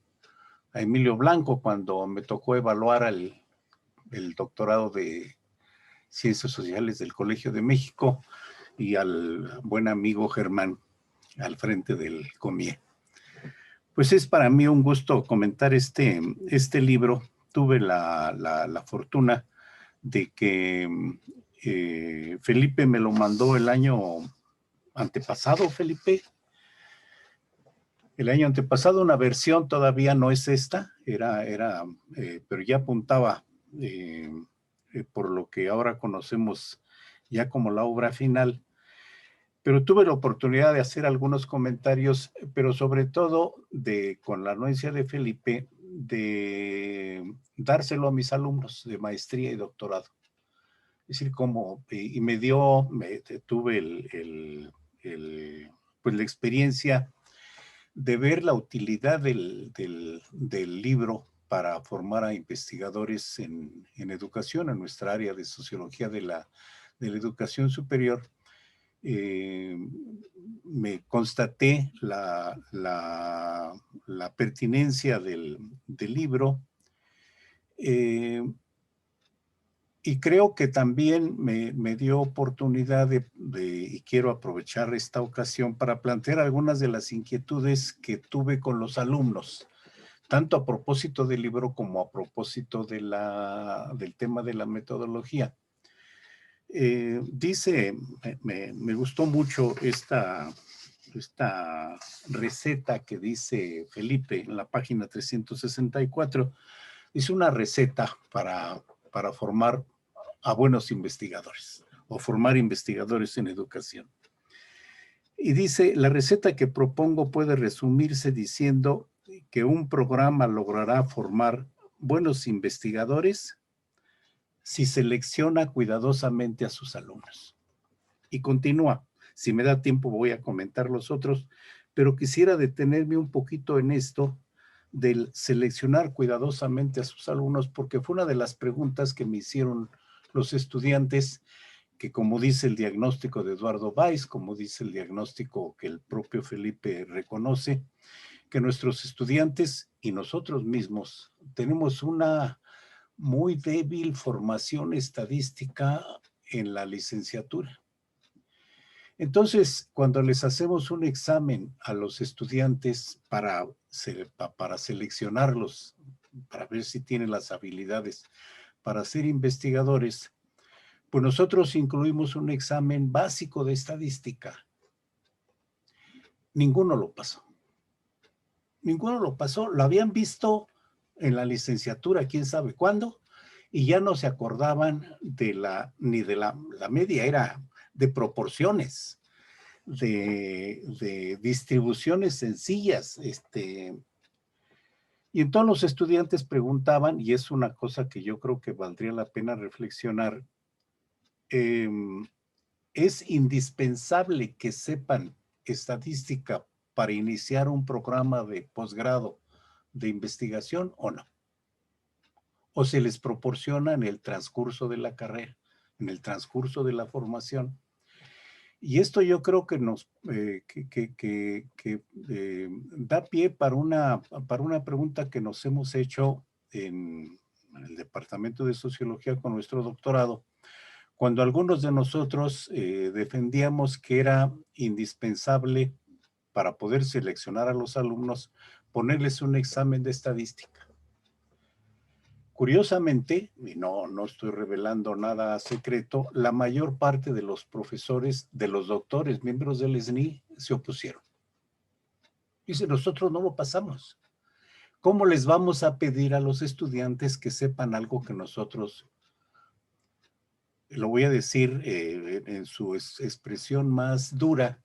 A Emilio Blanco, cuando me tocó evaluar el doctorado de Ciencias Sociales del Colegio de México. Y al buen amigo Germán, al frente del COMIE. Pues es para mí un gusto comentar este libro. Tuve la fortuna de que Felipe me lo mandó el año antepasado, Felipe. El año antepasado, una versión, todavía no es esta, pero ya apuntaba por lo que ahora conocemos ya como la obra final. Pero tuve la oportunidad de hacer algunos comentarios, pero sobre todo con la anuencia de Felipe, de dárselo a mis alumnos de maestría y doctorado. Es decir, tuve pues la experiencia de ver la utilidad del libro para formar a investigadores en educación, en nuestra área de sociología de la educación superior. Me constaté la pertinencia del libro, y creo que también me dio oportunidad y quiero aprovechar esta ocasión para plantear algunas de las inquietudes que tuve con los alumnos, tanto a propósito del libro como a propósito del tema de la metodología. Me gustó mucho esta receta que dice Felipe en la página 364. Es una receta para formar a buenos investigadores o formar investigadores en educación. Y dice, la receta que propongo puede resumirse diciendo que un programa logrará formar buenos investigadores si selecciona cuidadosamente a sus alumnos. Y continúa. Si me da tiempo voy a comentar los otros, pero quisiera detenerme un poquito en esto del seleccionar cuidadosamente a sus alumnos, porque fue una de las preguntas que me hicieron los estudiantes, que como dice el diagnóstico de Eduardo Weiss, como dice el diagnóstico que el propio Felipe reconoce, que nuestros estudiantes y nosotros mismos tenemos una muy débil formación estadística en la licenciatura. Entonces, cuando les hacemos un examen a los estudiantes para seleccionarlos, para ver si tienen las habilidades para ser investigadores, pues nosotros incluimos un examen básico de estadística. Ninguno lo pasó. Ninguno lo pasó. Lo habían visto en la licenciatura, quién sabe cuándo, y ya no se acordaban ni de la media, era de proporciones, de distribuciones sencillas. Y entonces los estudiantes preguntaban, y es una cosa que yo creo que valdría la pena reflexionar, ¿es indispensable que sepan estadística para iniciar un programa de posgrado de investigación o no? ¿O se les proporciona en el transcurso de la carrera, en el transcurso de la formación? Y esto yo creo que nos da pie para una pregunta que nos hemos hecho en el Departamento de Sociología con nuestro doctorado, cuando algunos de nosotros defendíamos que era indispensable para poder seleccionar a los alumnos ponerles un examen de estadística. Curiosamente, y no estoy revelando nada secreto, la mayor parte de los profesores, de los doctores, miembros del SNI, se opusieron. Dice, nosotros no lo pasamos. ¿Cómo les vamos a pedir a los estudiantes que sepan algo que nosotros, lo voy a decir en su expresión más dura,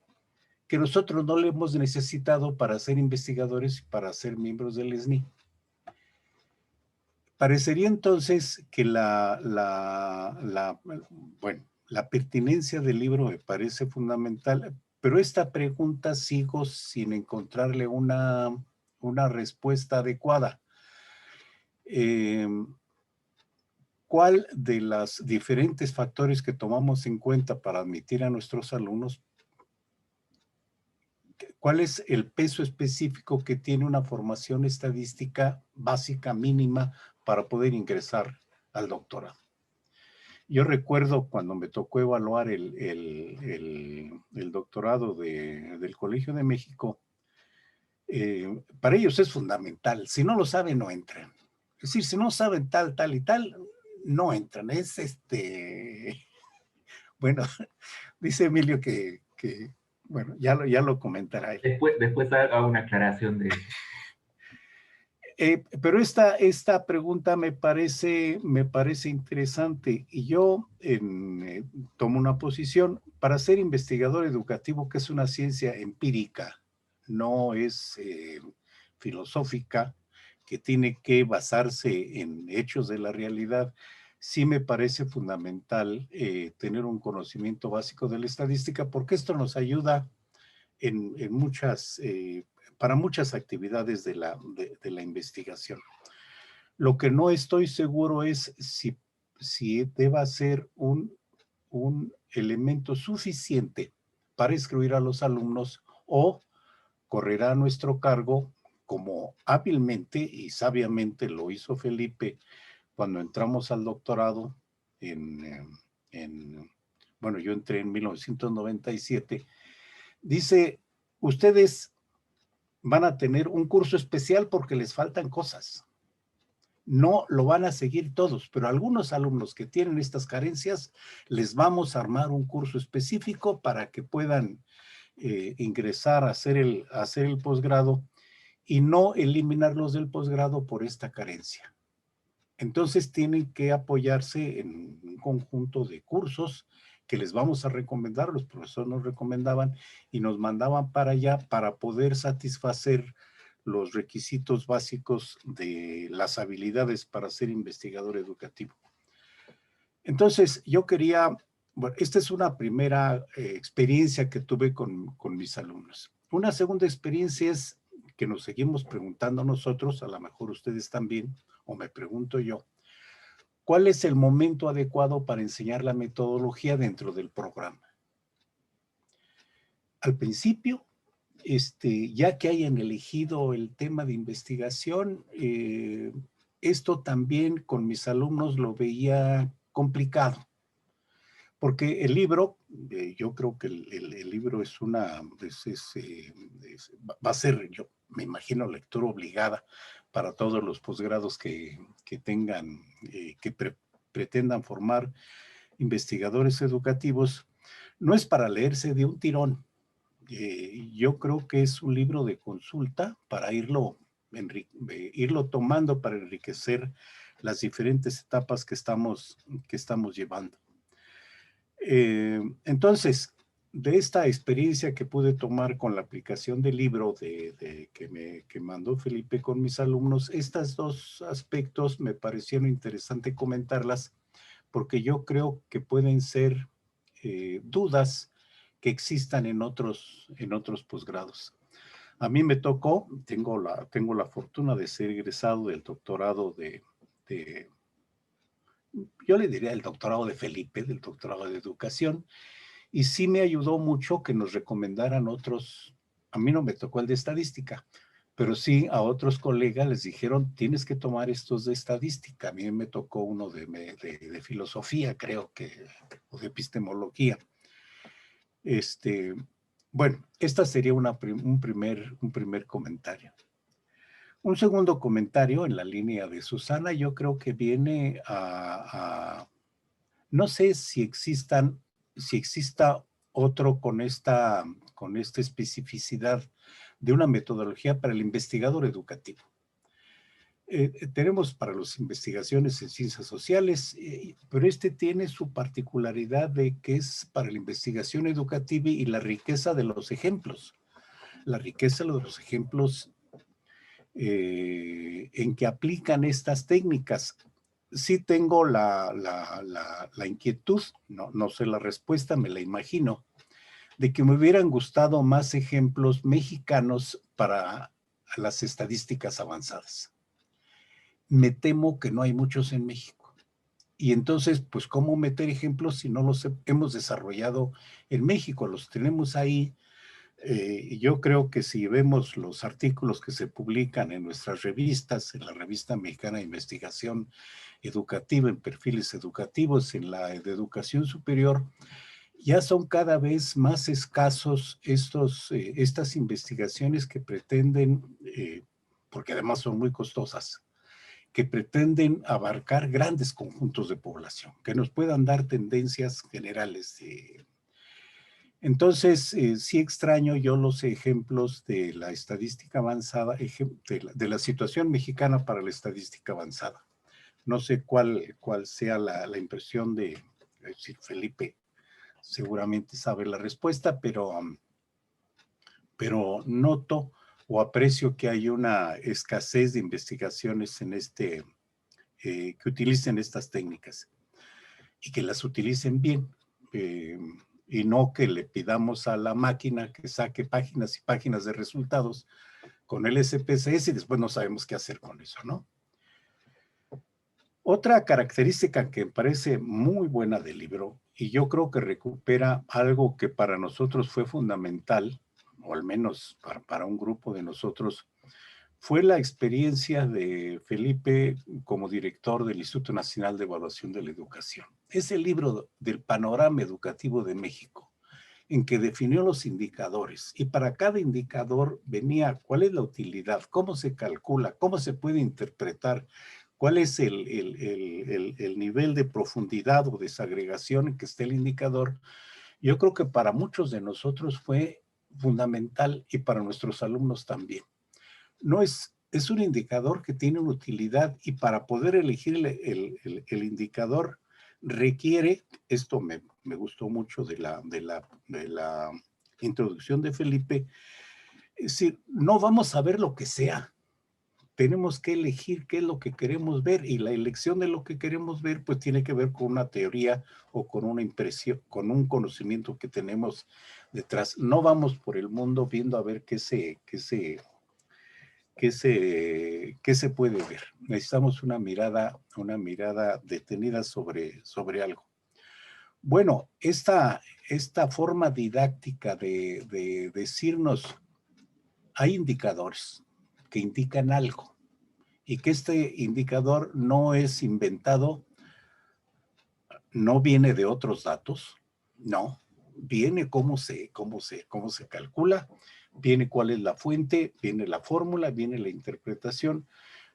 que nosotros no le hemos necesitado para ser investigadores y para ser miembros del SNI? Parecería entonces que la pertinencia del libro me parece fundamental, pero esta pregunta sigo sin encontrarle una respuesta adecuada. ¿Cuál de los diferentes factores que tomamos en cuenta para admitir a nuestros alumnos, cuál es el peso específico que tiene una formación estadística básica mínima para poder ingresar al doctorado? Yo recuerdo cuando me tocó evaluar el doctorado del Colegio de México, para ellos es fundamental. Si no lo saben, no entran. Es decir, si no saben tal y tal, no entran. Bueno, dice Emilio que bueno, ya lo comentará él. Después hago una aclaración de eso. Pero esta pregunta me parece interesante, y yo tomo una posición. Para ser investigador educativo, que es una ciencia empírica, no es filosófica, que tiene que basarse en hechos de la realidad, sí me parece fundamental tener un conocimiento básico de la estadística, porque esto nos ayuda para muchas actividades de la investigación. Lo que no estoy seguro es si deba ser un elemento suficiente para instruir a los alumnos, o correrá a nuestro cargo, como hábilmente y sabiamente lo hizo Felipe cuando entramos al doctorado bueno, yo entré en 1997. Dice, ustedes van a tener un curso especial porque les faltan cosas. No lo van a seguir todos, pero algunos alumnos que tienen estas carencias, les vamos a armar un curso específico para que puedan ingresar a hacer el posgrado y no eliminarlos del posgrado por esta carencia. Entonces tienen que apoyarse en un conjunto de cursos que les vamos a recomendar. Los profesores nos recomendaban y nos mandaban para allá para poder satisfacer los requisitos básicos de las habilidades para ser investigador educativo. Entonces, yo quería, bueno, esta es una primera experiencia que tuve con mis alumnos. Una segunda experiencia es que nos seguimos preguntando nosotros, a lo mejor ustedes también, o me pregunto yo, ¿cuál es el momento adecuado para enseñar la metodología dentro del programa? Al principio, ya que hayan elegido el tema de investigación, esto también con mis alumnos lo veía complicado, porque el libro, yo creo que el libro es va a ser, yo me imagino, lectura obligada para todos los posgrados que tengan, pretendan formar investigadores educativos. No es para leerse de un tirón. Yo creo que es un libro de consulta para irlo tomando, para enriquecer las diferentes etapas que estamos llevando. Entonces, de esta experiencia que pude tomar con la aplicación del libro que mandó Felipe con mis alumnos, estos dos aspectos me parecieron interesante comentarlas, porque yo creo que pueden ser dudas que existan en otros posgrados. A mí me tocó, tengo la fortuna de ser egresado del doctorado yo le diría el doctorado de Felipe, del doctorado de educación, y sí me ayudó mucho que nos recomendaran otros. A mí no me tocó el de estadística, pero sí a otros colegas les dijeron, tienes que tomar estos de estadística. A mí me tocó uno de filosofía, creo que, o de epistemología. Bueno, esta sería un primer comentario. Un segundo comentario en la línea de Susana, yo creo que viene no sé si exista otro con esta especificidad de una metodología para el investigador educativo. Tenemos para las investigaciones en ciencias sociales, pero tiene su particularidad de que es para la investigación educativa y la riqueza de los ejemplos. La riqueza de los ejemplos en que aplican estas técnicas. Sí tengo la inquietud, no sé la respuesta, me la imagino, de que me hubieran gustado más ejemplos mexicanos para las estadísticas avanzadas. Me temo que no hay muchos en México. Y entonces, pues, ¿cómo meter ejemplos si no los hemos desarrollado en México? Los tenemos ahí. Yo creo que si vemos los artículos que se publican en nuestras revistas, en la Revista Mexicana de Investigación Educativa, en perfiles educativos, en la de educación superior, ya son cada vez más escasos estas investigaciones que pretenden, porque además son muy costosas, que pretenden abarcar grandes conjuntos de población, que nos puedan dar tendencias generales. Entonces, sí extraño yo los ejemplos de la estadística avanzada, de la situación mexicana para la estadística avanzada. No sé cuál sea la impresión de Felipe. Seguramente sabe la respuesta, pero noto o aprecio que hay una escasez de investigaciones en que utilicen estas técnicas y que las utilicen bien. Y no que le pidamos a la máquina que saque páginas y páginas de resultados con el SPSS y después no sabemos qué hacer con eso, ¿no? Otra característica que me parece muy buena del libro, y yo creo que recupera algo que para nosotros fue fundamental, o al menos para un grupo de nosotros, fue la experiencia de Felipe como director del Instituto Nacional de Evaluación de la Educación. Es el libro del panorama educativo de México, en que definió los indicadores, y para cada indicador venía cuál es la utilidad, cómo se calcula, cómo se puede interpretar, cuál es el nivel de profundidad o desagregación en que esté el indicador. Yo creo que para muchos de nosotros fue fundamental y para nuestros alumnos también. No es un indicador que tiene una utilidad, y para poder elegir el indicador requiere, esto me gustó mucho de la introducción de Felipe, es decir, no vamos a ver lo que sea, tenemos que elegir qué es lo que queremos ver, y la elección de lo que queremos ver pues tiene que ver con una teoría o con una impresión, con un conocimiento que tenemos detrás. No vamos por el mundo viendo a ver qué se puede ver. Necesitamos una mirada detenida sobre algo. Bueno, esta forma didáctica de decirnos, hay indicadores que indican algo, y que este indicador no es inventado, no viene de otros datos, no, viene cómo se calcula, viene cuál es la fuente, viene la fórmula, viene la interpretación.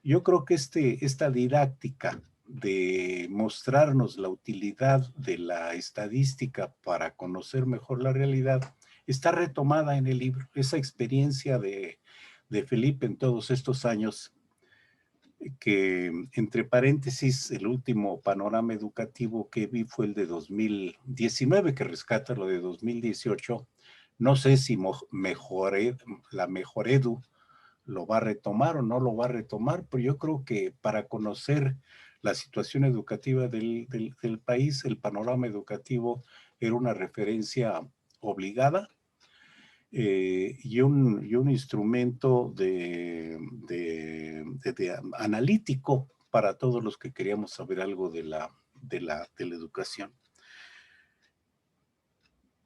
Yo creo que esta didáctica de mostrarnos la utilidad de la estadística para conocer mejor la realidad está retomada en el libro. Esa experiencia de Felipe en todos estos años que entre paréntesis, el último panorama educativo que vi fue el de 2019, que rescata lo de 2018. No sé si la Mejoredu lo va a retomar o no lo va a retomar, pero yo creo que para conocer la situación educativa del país, el panorama educativo era una referencia obligada, y un instrumento analítico para todos los que queríamos saber algo de la educación.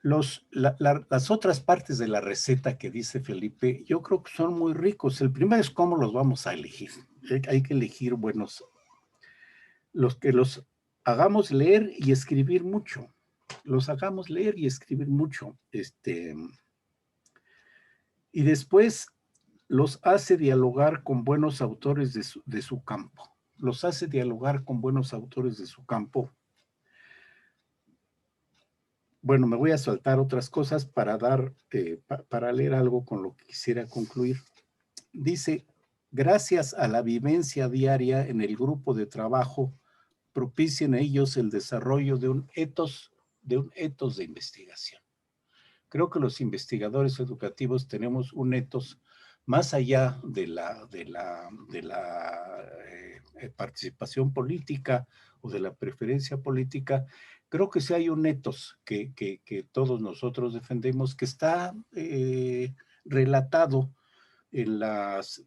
Las otras partes de la receta que dice Felipe, yo creo que son muy ricos. El primero es cómo los vamos a elegir. Hay que elegir buenos, los que los hagamos leer y escribir mucho. Los hagamos leer y escribir mucho. Y después los hace dialogar con buenos autores de su campo. Los hace dialogar con buenos autores de su campo. Bueno, me voy a saltar otras cosas para leer algo con lo que quisiera concluir. Dice, gracias a la vivencia diaria en el grupo de trabajo, propicien ellos el desarrollo de un etos de investigación. Creo que los investigadores educativos tenemos un etos más allá de la participación política o de la preferencia política. Creo que sí hay un etos que todos nosotros defendemos, que está relatado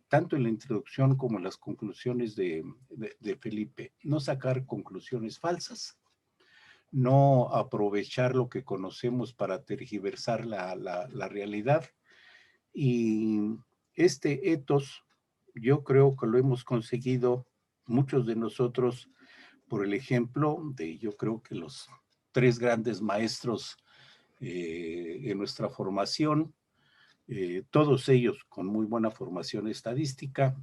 tanto en la introducción como en las conclusiones de Felipe. No sacar conclusiones falsas, no aprovechar lo que conocemos para tergiversar la realidad. Y este etos, yo creo que lo hemos conseguido muchos de nosotros por el ejemplo de, yo creo que los 3 grandes maestros en nuestra formación, todos ellos con muy buena formación estadística,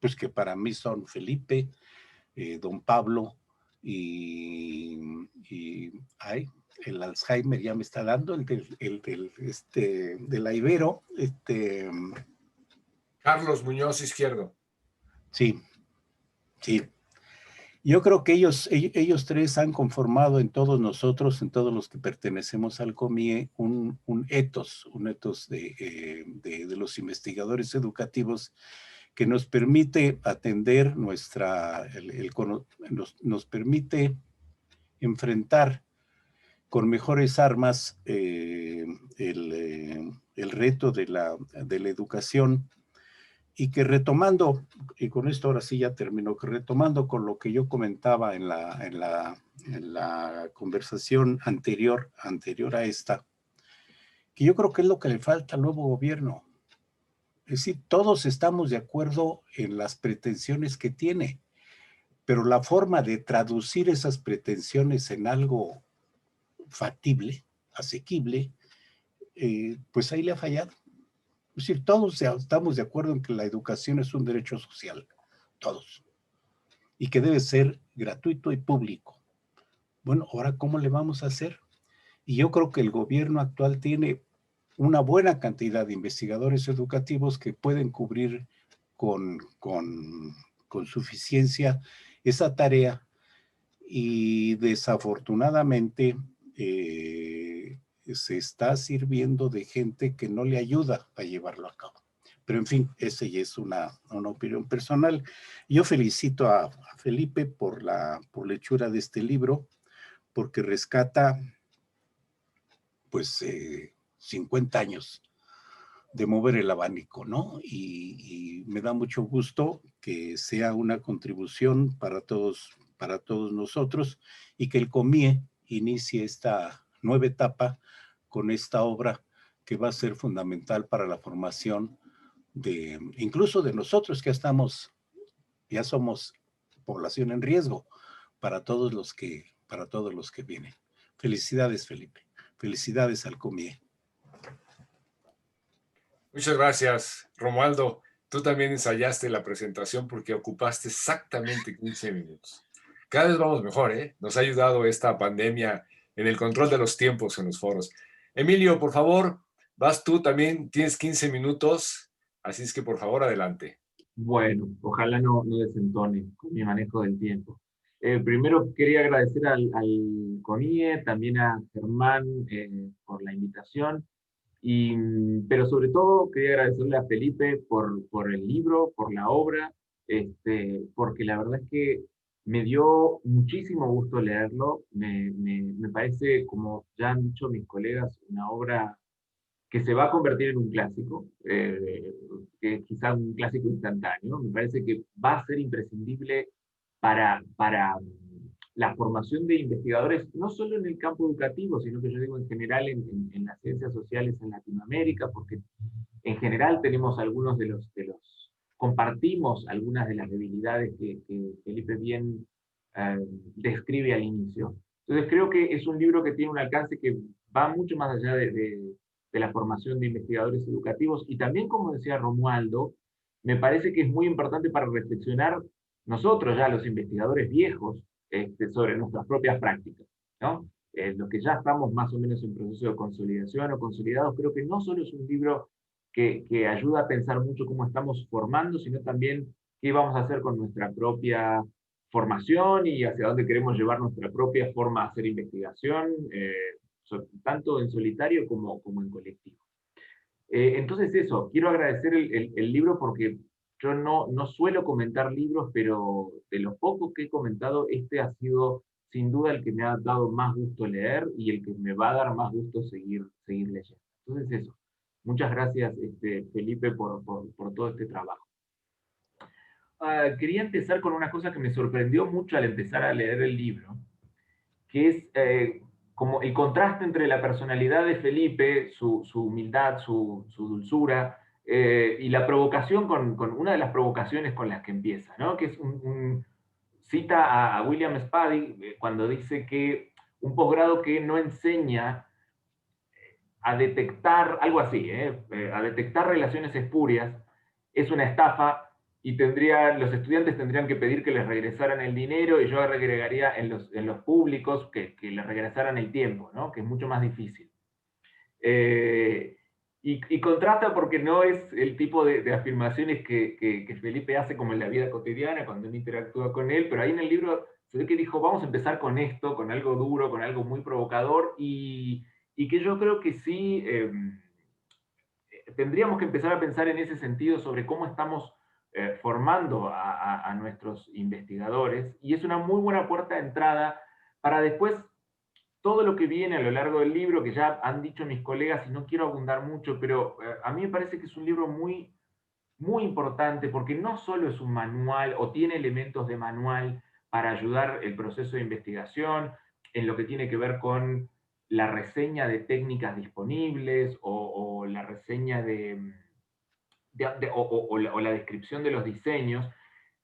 pues que para mí son Felipe, don Pablo y el Alzheimer ya me está dando, de la Ibero, Carlos Muñoz Izquierdo. Sí. Yo creo que ellos 3 han conformado en todos nosotros, en todos los que pertenecemos al COMIE, un etos de los investigadores educativos que nos permite atender nos permite enfrentar con mejores armas el reto de la educación. Y que retomando, y con esto ahora sí ya termino, que retomando con lo que yo comentaba en la conversación anterior a esta, que yo creo que es lo que le falta al nuevo gobierno. Es decir, todos estamos de acuerdo en las pretensiones que tiene, pero la forma de traducir esas pretensiones en algo factible, asequible, pues ahí le ha fallado. Es decir, todos estamos de acuerdo en que la educación es un derecho social, todos, y que debe ser gratuito y público. Bueno, ahora, ¿cómo le vamos a hacer? Y yo creo que el gobierno actual tiene una buena cantidad de investigadores educativos que pueden cubrir con suficiencia esa tarea, y desafortunadamente se está sirviendo de gente que no le ayuda a llevarlo a cabo. Pero en fin, esa ya es una opinión personal. Yo felicito a Felipe por la hechura de este libro, porque rescata pues 50 años de mover el abanico, ¿no? Y me da mucho gusto que sea una contribución para todos nosotros, y que el COMIE inicie esta nueva etapa con esta obra que va a ser fundamental para la formación incluso de nosotros que ya somos población en riesgo, para todos los que vienen. Felicidades, Felipe. Felicidades al COMIE. Muchas gracias, Romualdo. Tú también ensayaste la presentación porque ocupaste exactamente 15 minutos. Cada vez vamos mejor, ¿eh? Nos ha ayudado esta pandemia en el control de los tiempos en los foros. Emilio, por favor, vas tú también, tienes 15 minutos, así es que por favor, adelante. Bueno, ojalá no desentone con mi manejo del tiempo. Primero quería agradecer al CONIE, también a Germán por la invitación, pero sobre todo quería agradecerle a Felipe por el libro, por la obra, porque la verdad es que me dio muchísimo gusto leerlo. Me parece, como ya han dicho mis colegas, una obra que se va a convertir en un clásico, que quizás un clásico instantáneo. Me parece que va a ser imprescindible para la formación de investigadores, no solo en el campo educativo, sino que yo digo en general en las ciencias sociales en Latinoamérica, porque en general tenemos algunos de los compartimos algunas de las debilidades que Felipe bien eh, describe al inicio. Entonces creo que es un libro que tiene un alcance que va mucho más allá de la formación de investigadores educativos, y también, como decía Romualdo, me parece que es muy importante para reflexionar nosotros ya, los investigadores viejos, sobre nuestras propias prácticas, ¿no? Los que ya estamos más o menos en proceso de consolidación o consolidados, creo que no solo es un libro que ayuda a pensar mucho cómo estamos formando, sino también qué vamos a hacer con nuestra propia formación y hacia dónde queremos llevar nuestra propia forma de hacer investigación, tanto en solitario como en colectivo. Entonces eso, quiero agradecer el libro porque yo no suelo comentar libros, pero de los pocos que he comentado, este ha sido sin duda el que me ha dado más gusto leer y el que me va a dar más gusto seguir leyendo. Entonces eso, muchas gracias Felipe por todo este trabajo. Quería empezar con una cosa que me sorprendió mucho al empezar a leer el libro, que es como el contraste entre la personalidad de Felipe, su humildad, su dulzura, y la provocación con una de las provocaciones con las que empieza, ¿no? Que es cita a William Spady cuando dice que un posgrado que no enseña a detectar, algo así, a detectar relaciones espurias, es una estafa y los estudiantes tendrían que pedir que les regresaran el dinero y yo agregaría en los públicos que les regresaran el tiempo, ¿no? Que es mucho más difícil. Y contrasta porque no es el tipo de afirmaciones que Felipe hace como en la vida cotidiana cuando uno interactúa con él, pero ahí en el libro se ve que dijo, vamos a empezar con esto, con algo duro, con algo muy provocador, y que yo creo que sí tendríamos que empezar a pensar en ese sentido sobre cómo estamos formando a nuestros investigadores, y es una muy buena puerta de entrada para después todo lo que viene a lo largo del libro, que ya han dicho mis colegas, y no quiero abundar mucho, pero a mí me parece que es un libro muy, muy importante, porque no solo es un manual o tiene elementos de manual para ayudar el proceso de investigación en lo que tiene que ver con la reseña de técnicas disponibles o la reseña o la descripción de los diseños,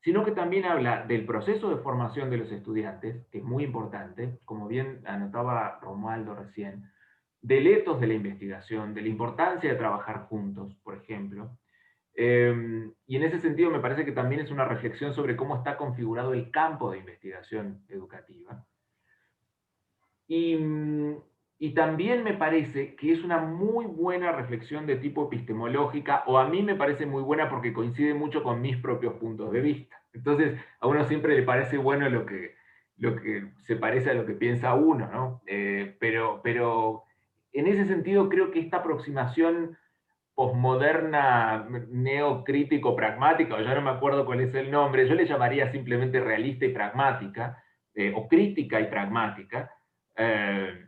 sino que también habla del proceso de formación de los estudiantes, que es muy importante, como bien anotaba Romualdo recién, del ethos de la investigación, de la importancia de trabajar juntos, por ejemplo. Y en ese sentido me parece que también es una reflexión sobre cómo está configurado el campo de investigación educativa. Y también me parece que es una muy buena reflexión de tipo epistemológica, o a mí me parece muy buena porque coincide mucho con mis propios puntos de vista. Entonces, a uno siempre le parece bueno lo que se parece a lo que piensa uno, ¿no? Pero en ese sentido creo que esta aproximación posmoderna, neocrítico-pragmática, o ya no me acuerdo cuál es el nombre, yo le llamaría simplemente realista y pragmática, o crítica y pragmática, eh,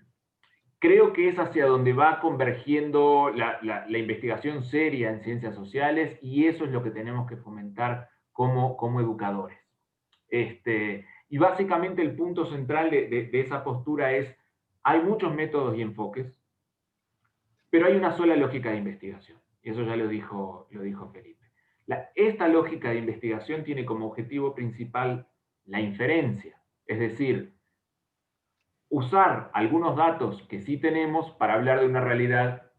creo que es hacia donde va convergiendo la investigación seria en ciencias sociales, y eso es lo que tenemos que fomentar como educadores. Y básicamente el punto central de esa postura es, hay muchos métodos y enfoques, pero hay una sola lógica de investigación. Y eso ya lo dijo Felipe. Esta lógica de investigación tiene como objetivo principal la inferencia, es decir, usar algunos datos que sí tenemos para hablar de una realidad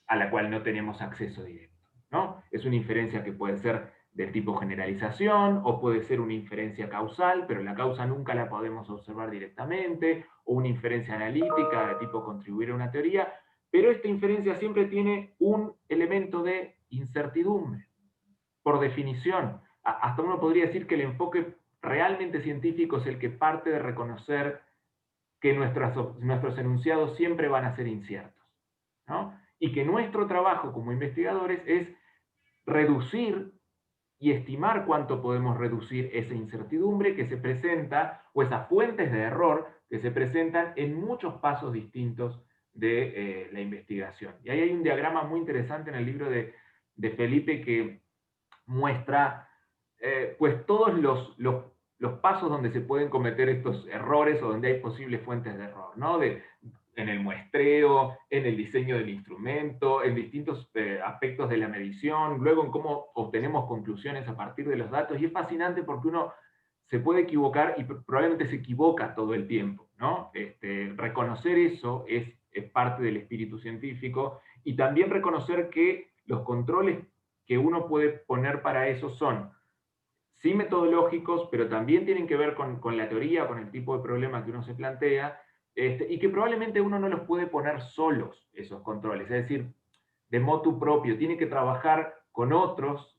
a la cual no tenemos acceso directo, ¿no? Es una inferencia que puede ser del tipo generalización, o puede ser una inferencia causal, pero la causa nunca la podemos observar directamente, o una inferencia analítica de tipo contribuir a una teoría, pero esta inferencia siempre tiene un elemento de incertidumbre, por definición. hasta uno podría decir que el enfoque realmente científico es el que parte de reconocer que nuestros enunciados siempre van a ser inciertos, ¿no? Y que nuestro trabajo como investigadores es reducir y estimar cuánto podemos reducir esa incertidumbre que se presenta, o esas fuentes de error que se presentan en muchos pasos distintos de la investigación. Y ahí hay un diagrama muy interesante en el libro de Felipe que muestra pues todos los pasos donde se pueden cometer estos errores o donde hay posibles fuentes de error, ¿no? En el muestreo, en el diseño del instrumento, en distintos aspectos de la medición, luego en cómo obtenemos conclusiones a partir de los datos. Y es fascinante porque uno se puede equivocar y probablemente se equivoca todo el tiempo, ¿no? Reconocer eso es parte del espíritu científico, y también reconocer que los controles que uno puede poner para eso son sí metodológicos, pero también tienen que ver con la teoría, con el tipo de problema que uno se plantea, y que probablemente uno no los puede poner solos, esos controles, es decir, de motu propio, tiene que trabajar con otros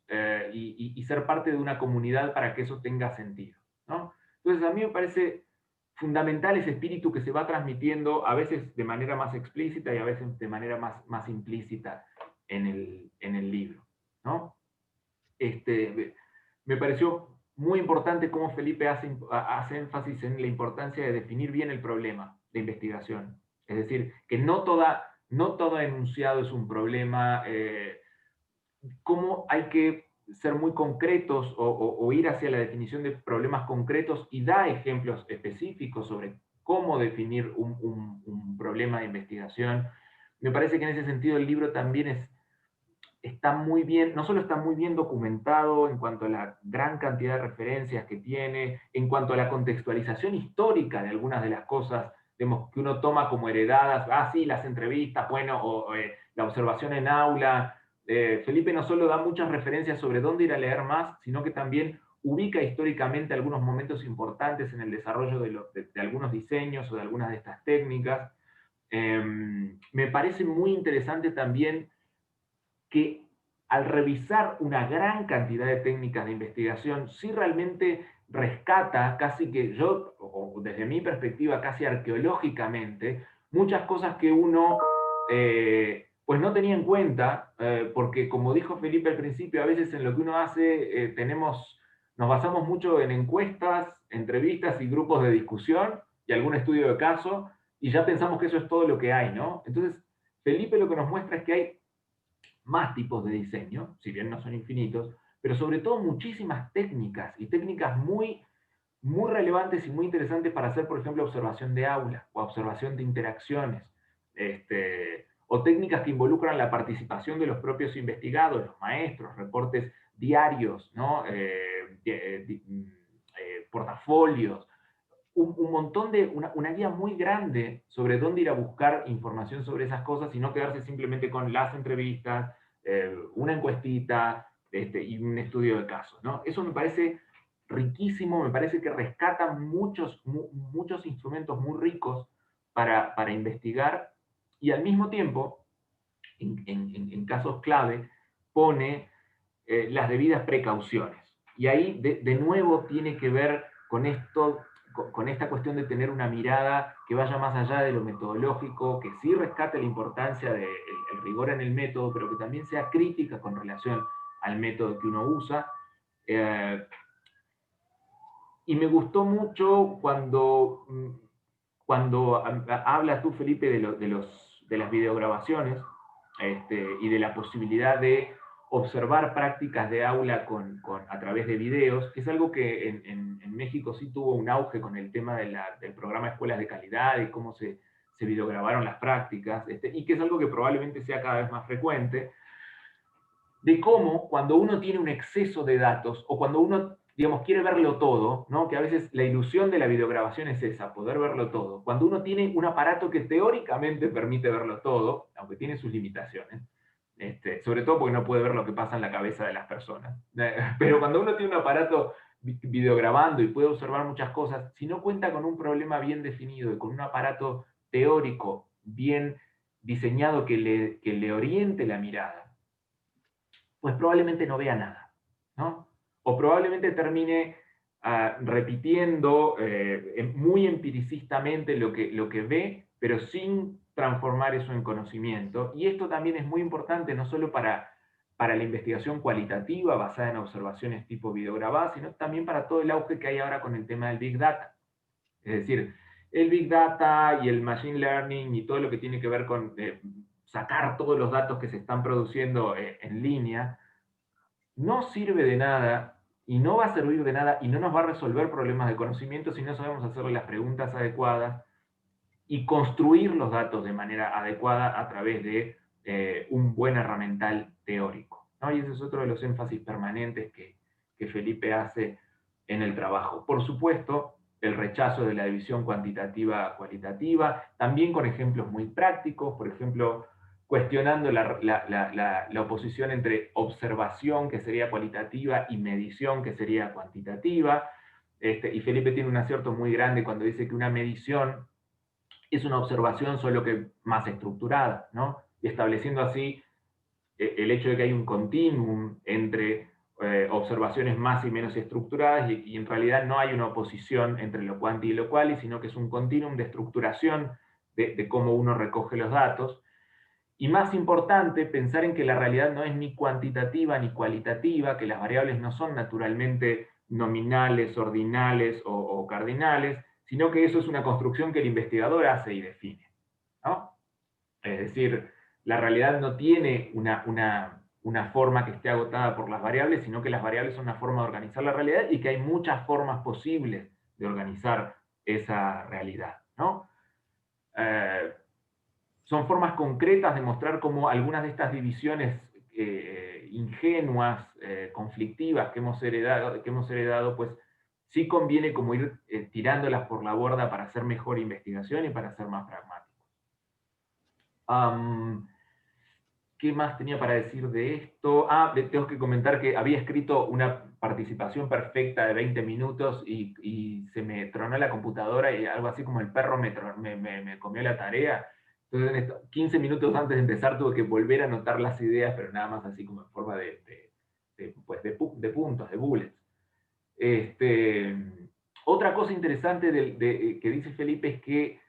y ser parte de una comunidad para que eso tenga sentido, ¿no? Entonces a mí me parece fundamental ese espíritu que se va transmitiendo a veces de manera más explícita y a veces de manera más implícita en el libro, ¿no? Me pareció muy importante cómo Felipe hace énfasis en la importancia de definir bien el problema de investigación. Es decir, que no todo enunciado es un problema, cómo hay que ser muy concretos o ir hacia la definición de problemas concretos, y da ejemplos específicos sobre cómo definir un problema de investigación. Me parece que en ese sentido el libro también está muy bien, no solo está muy bien documentado en cuanto a la gran cantidad de referencias que tiene, en cuanto a la contextualización histórica de algunas de las cosas, digamos, que uno toma como heredadas, sí, las entrevistas, bueno, o la observación en aula. Felipe no solo da muchas referencias sobre dónde ir a leer más, sino que también ubica históricamente algunos momentos importantes en el desarrollo de algunos diseños o de algunas de estas técnicas. Me parece muy interesante también que al revisar una gran cantidad de técnicas de investigación, sí realmente rescata, casi que yo, o desde mi perspectiva, casi arqueológicamente, muchas cosas que uno pues no tenía en cuenta, porque como dijo Felipe al principio, a veces en lo que uno hace nos basamos mucho en encuestas, entrevistas y grupos de discusión y algún estudio de caso, y ya pensamos que eso es todo lo que hay, ¿no? Entonces, Felipe lo que nos muestra es que hay más tipos de diseño, si bien no son infinitos, pero sobre todo muchísimas técnicas, y técnicas muy relevantes y muy interesantes para hacer, por ejemplo, observación de aula o observación de interacciones, o técnicas que involucran la participación de los propios investigados, los maestros, reportes diarios, ¿no? Portafolios, un montón una guía muy grande sobre dónde ir a buscar información sobre esas cosas y no quedarse simplemente con las entrevistas, una encuestita y un estudio de casos, ¿no? Eso me parece riquísimo, me parece que rescata muchos instrumentos muy ricos para investigar, y al mismo tiempo, en casos clave, pone las debidas precauciones. Y ahí, de nuevo, tiene que ver con esta cuestión de tener una mirada que vaya más allá de lo metodológico, que sí rescate la importancia del rigor en el método, pero que también sea crítica con relación al método que uno usa. Y me gustó mucho cuando hablas tú, Felipe, de las videograbaciones, y de la posibilidad de observar prácticas de aula a través de videos, que es algo que en México sí tuvo un auge con el tema del programa Escuelas de Calidad y cómo se videograbaron las prácticas, y que es algo que probablemente sea cada vez más frecuente, de cómo cuando uno tiene un exceso de datos, o cuando uno, digamos, quiere verlo todo, ¿no? Que a veces la ilusión de la videograbación es esa, poder verlo todo. Cuando uno tiene un aparato que teóricamente permite verlo todo, aunque tiene sus limitaciones, sobre todo porque no puede ver lo que pasa en la cabeza de las personas. Pero cuando uno tiene un aparato videograbando y puede observar muchas cosas, si no cuenta con un problema bien definido y con un aparato teórico bien diseñado que le oriente la mirada, pues probablemente no vea nada, ¿no? o probablemente termine repitiendo muy empiricistamente lo que ve, pero sin transformar eso en conocimiento. Y esto también es muy importante, no solo para la investigación cualitativa basada en observaciones tipo videograbadas, sino también para todo el auge que hay ahora con el tema del Big Data. Es decir, el Big Data y el Machine Learning y todo lo que tiene que ver con sacar todos los datos que se están produciendo en línea, no sirve de nada y no va a servir de nada y no nos va a resolver problemas de conocimiento si no sabemos hacerle las preguntas adecuadas y construir los datos de manera adecuada a través de un buen herramental teórico, ¿no? Y ese es otro de los énfasis permanentes que Felipe hace en el trabajo. Por supuesto, el rechazo de la división cuantitativa-cualitativa, también con ejemplos muy prácticos, por ejemplo, cuestionando la oposición entre observación, que sería cualitativa, y medición, que sería cuantitativa. Y Felipe tiene un acierto muy grande cuando dice que una medición es una observación solo que más estructurada, ¿no? Y estableciendo así el hecho de que hay un continuum entre observaciones más y menos estructuradas y en realidad no hay una oposición entre lo cuanti y lo quali, sino que es un continuum de estructuración de cómo uno recoge los datos. Y más importante, pensar en que la realidad no es ni cuantitativa ni cualitativa, que las variables no son naturalmente nominales, ordinales o cardinales, sino que eso es una construcción que el investigador hace y define, ¿no? Es decir, la realidad no tiene una forma que esté agotada por las variables, sino que las variables son una forma de organizar la realidad y que hay muchas formas posibles de organizar esa realidad, ¿no? Son formas concretas de mostrar cómo algunas de estas divisiones ingenuas, conflictivas que hemos heredado, pues sí conviene como ir tirándolas por la borda para hacer mejor investigación y para ser más pragmáticos. ¿Qué más tenía para decir de esto? Tengo que comentar que había escrito una participación perfecta de 20 minutos y se me tronó la computadora y algo así como el perro me comió la tarea. Entonces, 15 minutos antes de empezar tuve que volver a anotar las ideas, pero nada más así como en forma de puntos, de bullets. Otra cosa interesante que dice Felipe es que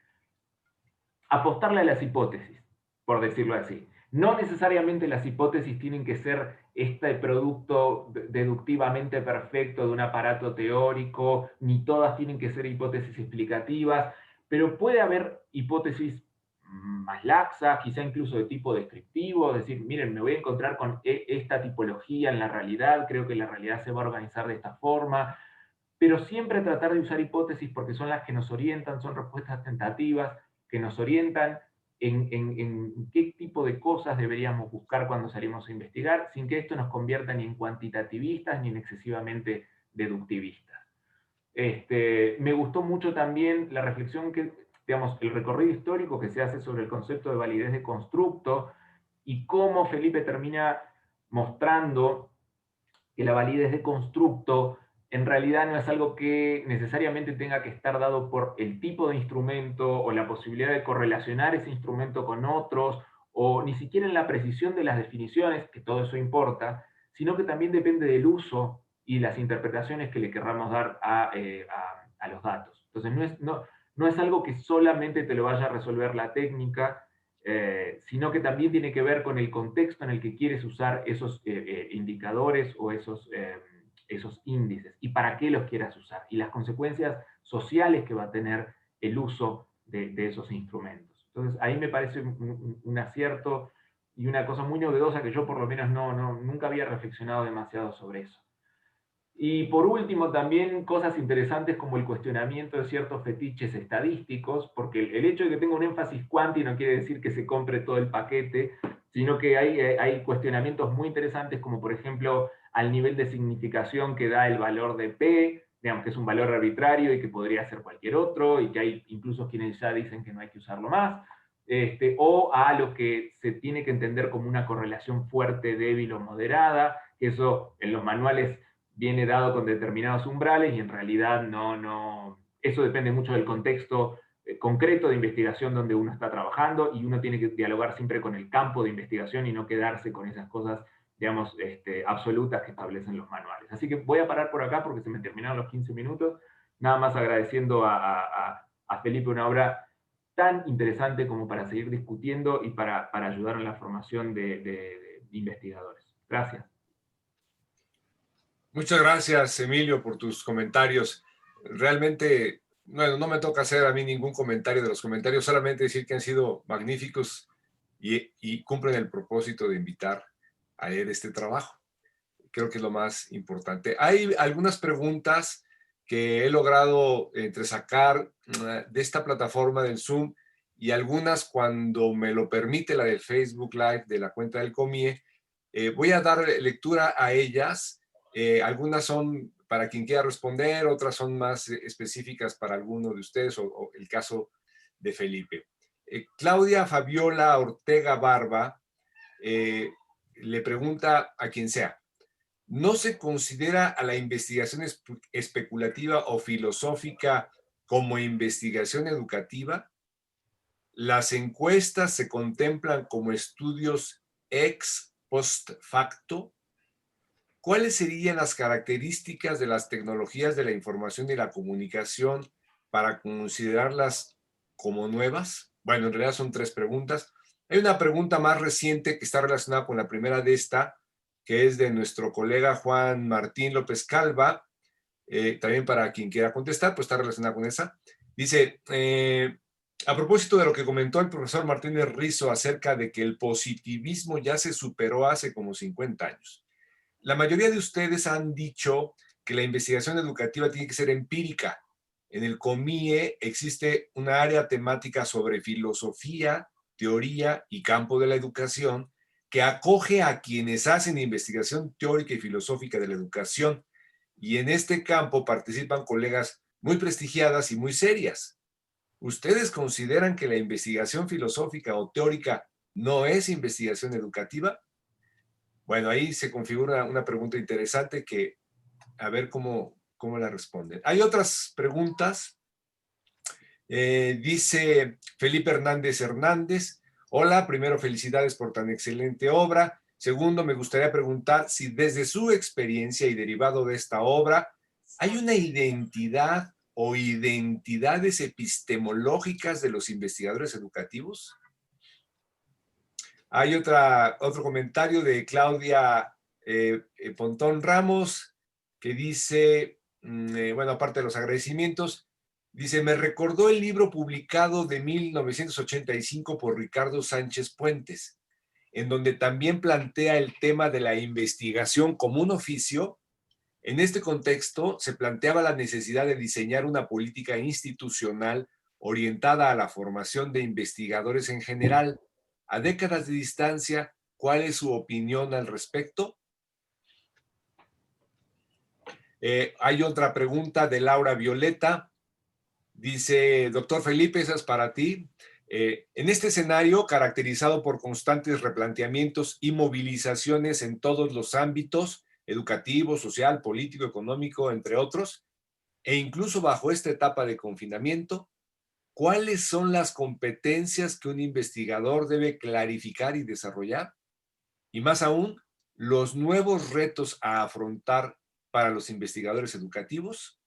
apostarle a las hipótesis, por decirlo así. No necesariamente las hipótesis tienen que ser este producto deductivamente perfecto de un aparato teórico, ni todas tienen que ser hipótesis explicativas, pero puede haber hipótesis más laxas, quizá incluso de tipo descriptivo, es decir, miren, me voy a encontrar con esta tipología en la realidad, creo que la realidad se va a organizar de esta forma, pero siempre tratar de usar hipótesis porque son las que nos orientan, son respuestas tentativas, que nos orientan en qué tipo de cosas deberíamos buscar cuando salimos a investigar, sin que esto nos convierta ni en cuantitativistas ni en excesivamente deductivistas. Me gustó mucho también la reflexión digamos, el recorrido histórico que se hace sobre el concepto de validez de constructo y cómo Felipe termina mostrando que la validez de constructo en realidad no es algo que necesariamente tenga que estar dado por el tipo de instrumento o la posibilidad de correlacionar ese instrumento con otros, o ni siquiera en la precisión de las definiciones, que todo eso importa, sino que también depende del uso y las interpretaciones que le querramos dar a los datos. Entonces no es algo que solamente te lo vaya a resolver la técnica, sino que también tiene que ver con el contexto en el que quieres usar esos indicadores o esos índices y para qué los quieras usar y las consecuencias sociales que va a tener el uso de esos instrumentos. Entonces ahí me parece un acierto y una cosa muy novedosa que yo por lo menos nunca había reflexionado demasiado sobre eso. Y por último, también cosas interesantes como el cuestionamiento de ciertos fetiches estadísticos, porque el hecho de que tenga un énfasis cuanti no quiere decir que se compre todo el paquete, sino que hay cuestionamientos muy interesantes como por ejemplo al nivel de significación que da el valor de P, digamos que es un valor arbitrario y que podría ser cualquier otro, y que hay incluso quienes ya dicen que no hay que usarlo más, o a lo que se tiene que entender como una correlación fuerte, débil o moderada, que eso en los manuales viene dado con determinados umbrales y en realidad eso depende mucho del contexto concreto de investigación donde uno está trabajando y uno tiene que dialogar siempre con el campo de investigación y no quedarse con esas cosas digamos, absolutas que establecen los manuales. Así que voy a parar por acá porque se me terminaron los 15 minutos, nada más agradeciendo a Felipe una obra tan interesante como para seguir discutiendo y para ayudar en la formación de investigadores. Gracias. Muchas gracias, Emilio, por tus comentarios. Realmente, bueno, no me toca hacer a mí ningún comentario de los comentarios, solamente decir que han sido magníficos y cumplen el propósito de invitar a leer este trabajo. Creo que es lo más importante. Hay algunas preguntas que he logrado entresacar de esta plataforma del Zoom y algunas, cuando me lo permite, la del Facebook Live de la cuenta del COMIE. Voy a dar lectura a ellas. Algunas son para quien quiera responder, otras son más específicas para alguno de ustedes o el caso de Felipe. Claudia Fabiola Ortega Barba le pregunta a quien sea: ¿no se considera a la investigación especulativa o filosófica como investigación educativa? ¿Las encuestas se contemplan como estudios ex post facto? ¿Cuáles serían las características de las tecnologías de la información y la comunicación para considerarlas como nuevas? Bueno, en realidad son 3 preguntas. Hay una pregunta más reciente que está relacionada con la primera de esta, que es de nuestro colega Juan Martín López Calva, también para quien quiera contestar, pues está relacionada con esa. Dice, a propósito de lo que comentó el profesor Martínez Rizo acerca de que el positivismo ya se superó hace como 50 años. La mayoría de ustedes han dicho que la investigación educativa tiene que ser empírica. En el COMIE existe una área temática sobre filosofía, teoría y campo de la educación que acoge a quienes hacen investigación teórica y filosófica de la educación. Y en este campo participan colegas muy prestigiadas y muy serias. ¿Ustedes consideran que la investigación filosófica o teórica no es investigación educativa? Bueno, ahí se configura una pregunta interesante que a ver cómo la responden. Hay otras preguntas. Dice Felipe Hernández Hernández: hola, primero felicidades por tan excelente obra. Segundo, me gustaría preguntar si desde su experiencia y derivado de esta obra, ¿hay una identidad o identidades epistemológicas de los investigadores educativos? Hay otro comentario de Claudia Pontón Ramos, que dice, bueno, aparte de los agradecimientos, dice: me recordó el libro publicado de 1985 por Ricardo Sánchez Puentes, en donde también plantea el tema de la investigación como un oficio. En este contexto, se planteaba la necesidad de diseñar una política institucional orientada a la formación de investigadores en general. A décadas de distancia, ¿cuál es su opinión al respecto? Hay otra pregunta de Laura Violeta. Dice: doctor Felipe, esa es para ti. En este escenario, caracterizado por constantes replanteamientos y movilizaciones en todos los ámbitos, educativo, social, político, económico, entre otros, e incluso bajo esta etapa de confinamiento, ¿cuáles son las competencias que un investigador debe clarificar y desarrollar? Y más aún, los nuevos retos a afrontar para los investigadores educativos.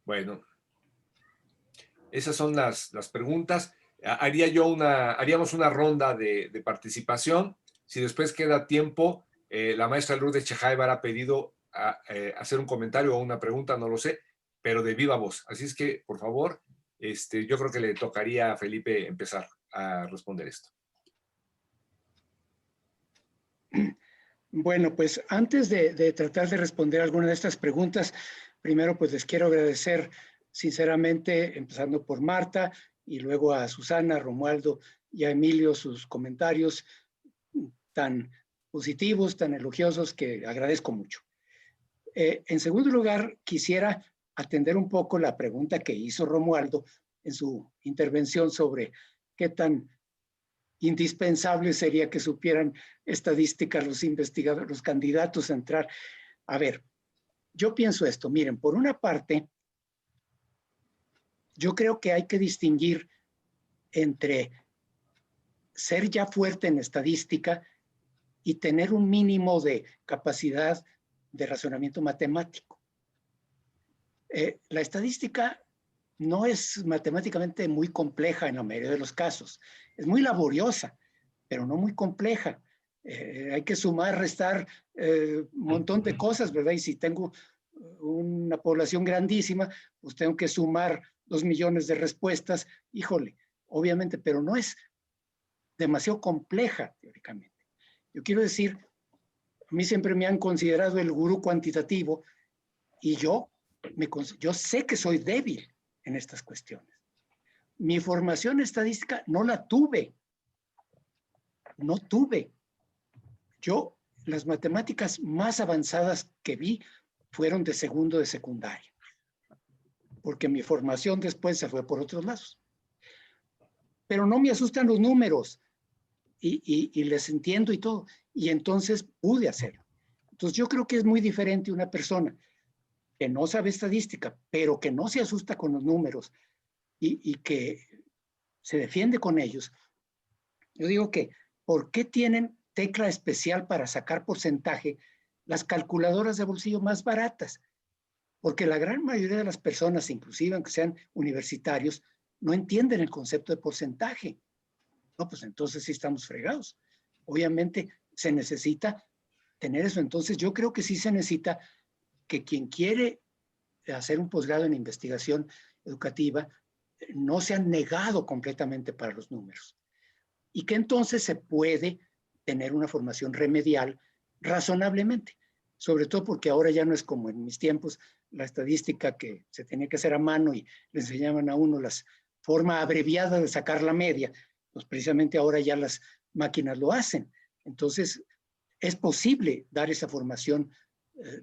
Bueno, esas son las preguntas. Haríamos una ronda de participación. Si después queda tiempo, la maestra Lourdes Chejáibar ha pedido hacer un comentario o una pregunta, no lo sé, pero de viva voz. Así es que, por favor, yo creo que le tocaría a Felipe empezar a responder esto. Bueno, pues antes de tratar de responder alguna de estas preguntas, primero pues les quiero agradecer sinceramente, empezando por Marta y luego a Susana, Romualdo y a Emilio, sus comentarios tan positivos, tan elogiosos, que agradezco mucho. En segundo lugar, quisiera atender un poco la pregunta que hizo Romualdo en su intervención sobre qué tan indispensable sería que supieran estadísticas los investigadores, los candidatos a entrar. A ver, yo pienso esto, miren, por una parte, yo creo que hay que distinguir entre ser ya fuerte en estadística y tener un mínimo de capacidad de razonamiento matemático. La estadística no es matemáticamente muy compleja en la mayoría de los casos. Es muy laboriosa, pero no muy compleja. Hay que sumar, restar un montón de cosas, ¿verdad? Y si tengo una población grandísima, pues tengo que sumar 2 millones de respuestas. Híjole, obviamente, pero no es demasiado compleja teóricamente. Yo quiero decir, a mí siempre me han considerado el gurú cuantitativo y yo sé que soy débil en estas cuestiones. Mi formación estadística no la tuve. No tuve. Yo, las matemáticas más avanzadas que vi fueron de segundo de secundaria, porque mi formación después se fue por otros lados. Pero no me asustan los números y les entiendo y todo. Y entonces pude hacerlo. Entonces yo creo que es muy diferente una persona que no sabe estadística, pero que no se asusta con los números y que se defiende con ellos. Yo digo que, ¿por qué tienen tecla especial para sacar porcentaje las calculadoras de bolsillo más baratas? Porque la gran mayoría de las personas, inclusive aunque sean universitarios, no entienden el concepto de porcentaje. No, pues entonces sí estamos fregados. Obviamente se necesita tener eso. Entonces yo creo que sí se necesita que quien quiere hacer un posgrado en investigación educativa no se han negado completamente para los números. Y que entonces se puede tener una formación remedial razonablemente. Sobre todo porque ahora ya no es como en mis tiempos, la estadística que se tenía que hacer a mano y le enseñaban a uno la forma abreviada de sacar la media. Pues precisamente ahora ya las máquinas lo hacen. Entonces, es posible dar esa formación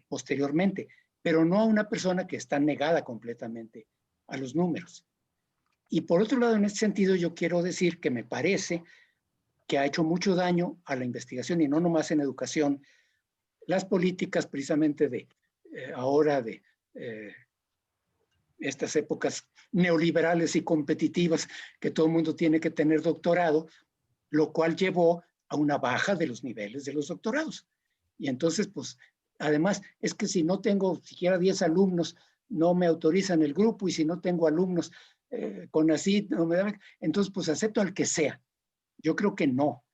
posteriormente, pero no a una persona que está negada completamente a los números. Y por otro lado, en este sentido, yo quiero decir que me parece que ha hecho mucho daño a la investigación y no nomás en educación, las políticas precisamente de ahora de estas épocas neoliberales y competitivas que todo el mundo tiene que tener doctorado, lo cual llevó a una baja de los niveles de los doctorados. Y entonces, pues, además, es que si no tengo siquiera 10 alumnos, no me autorizan el grupo, y si no tengo alumnos con así, no me dan, entonces, pues, acepto al que sea. Yo creo que no.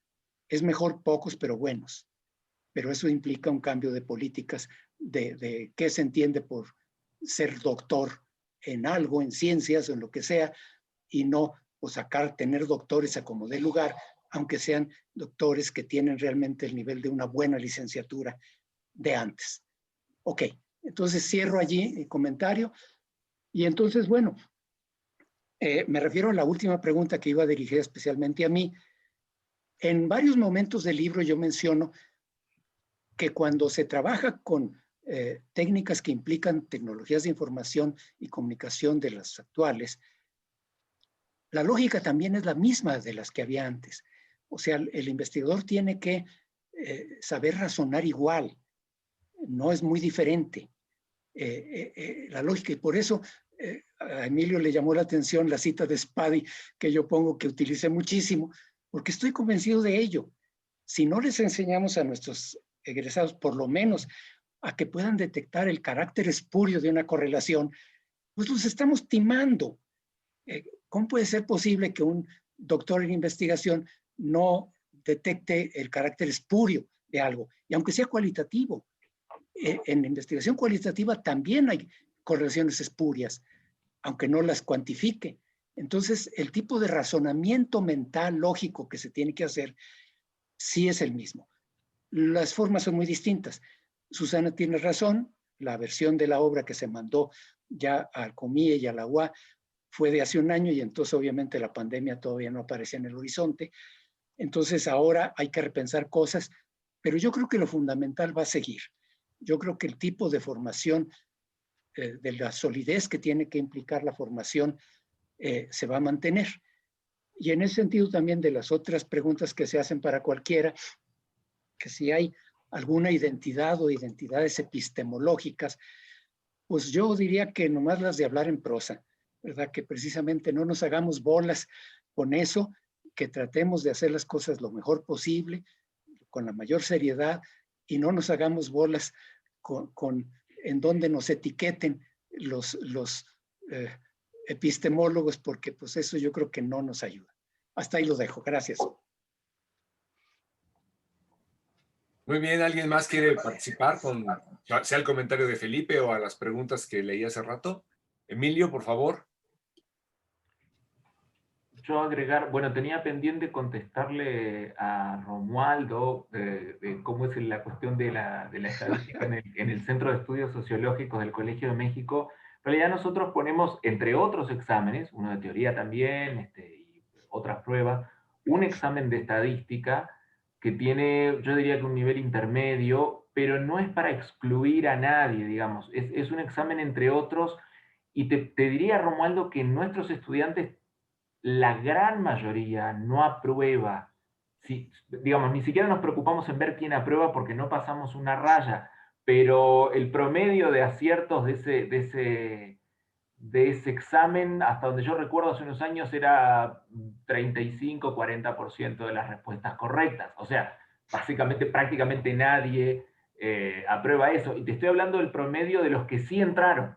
Es mejor pocos, pero buenos. Pero eso implica un cambio de políticas de qué se entiende por ser doctor en algo, en ciencias o en lo que sea, y no o tener doctores a como dé lugar, aunque sean doctores que tienen realmente el nivel de una buena licenciatura de antes. Ok, entonces cierro allí el comentario. Y entonces, bueno, me refiero a la última pregunta que iba dirigida especialmente a mí. En varios momentos del libro yo menciono que cuando se trabaja con técnicas que implican tecnologías de información y comunicación de las actuales, la lógica también es la misma de las que había antes. O sea, el investigador tiene que saber razonar igual, no es muy diferente la lógica, y por eso a Emilio le llamó la atención la cita de Spady que yo pongo, que utilicé muchísimo, porque estoy convencido de ello. Si no les enseñamos a nuestros egresados, por lo menos, a que puedan detectar el carácter espurio de una correlación, pues los estamos timando. ¿Cómo puede ser posible que un doctor en investigación no detecte el carácter espurio de algo? Y aunque sea cualitativo, en la investigación cualitativa también hay correlaciones espurias, aunque no las cuantifique. Entonces, el tipo de razonamiento mental, lógico que se tiene que hacer, sí es el mismo. Las formas son muy distintas. Susana tiene razón, la versión de la obra que se mandó ya al COMIE y a la UA fue de hace un año, y entonces obviamente la pandemia todavía no aparecía en el horizonte. Entonces ahora hay que repensar cosas, pero yo creo que lo fundamental va a seguir. Yo creo que el tipo de formación, de la solidez que tiene que implicar la formación, se va a mantener. Y en ese sentido también de las otras preguntas que se hacen para cualquiera, que si hay alguna identidad o identidades epistemológicas, pues yo diría que nomás las de hablar en prosa, ¿verdad? Que precisamente no nos hagamos bolas con eso, que tratemos de hacer las cosas lo mejor posible, con la mayor seriedad, y no nos hagamos bolas en donde nos etiqueten los epistemólogos, porque pues eso yo creo que no nos ayuda. Hasta ahí lo dejo. Gracias. Muy bien, ¿alguien más quiere participar con, sea el comentario de Felipe o a las preguntas que leí hace rato? Emilio, por favor. Yo agregar, bueno, tenía pendiente contestarle a Romualdo de cómo es la cuestión de la estadística en el Centro de Estudios Sociológicos del Colegio de México. En realidad nosotros ponemos, entre otros exámenes, uno de teoría también, y otras pruebas, un examen de estadística que tiene, yo diría que un nivel intermedio, pero no es para excluir a nadie, digamos. Es un examen entre otros, y te diría, Romualdo, que nuestros estudiantes, la gran mayoría no aprueba. Digamos, ni siquiera nos preocupamos en ver quién aprueba porque no pasamos una raya, pero el promedio de aciertos de ese examen, hasta donde yo recuerdo hace unos años, era 35-40% de las respuestas correctas. O sea, básicamente prácticamente nadie aprueba eso. Y te estoy hablando del promedio de los que sí entraron.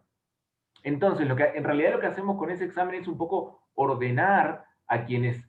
Entonces, en realidad lo que hacemos con ese examen es un poco ordenar a quienes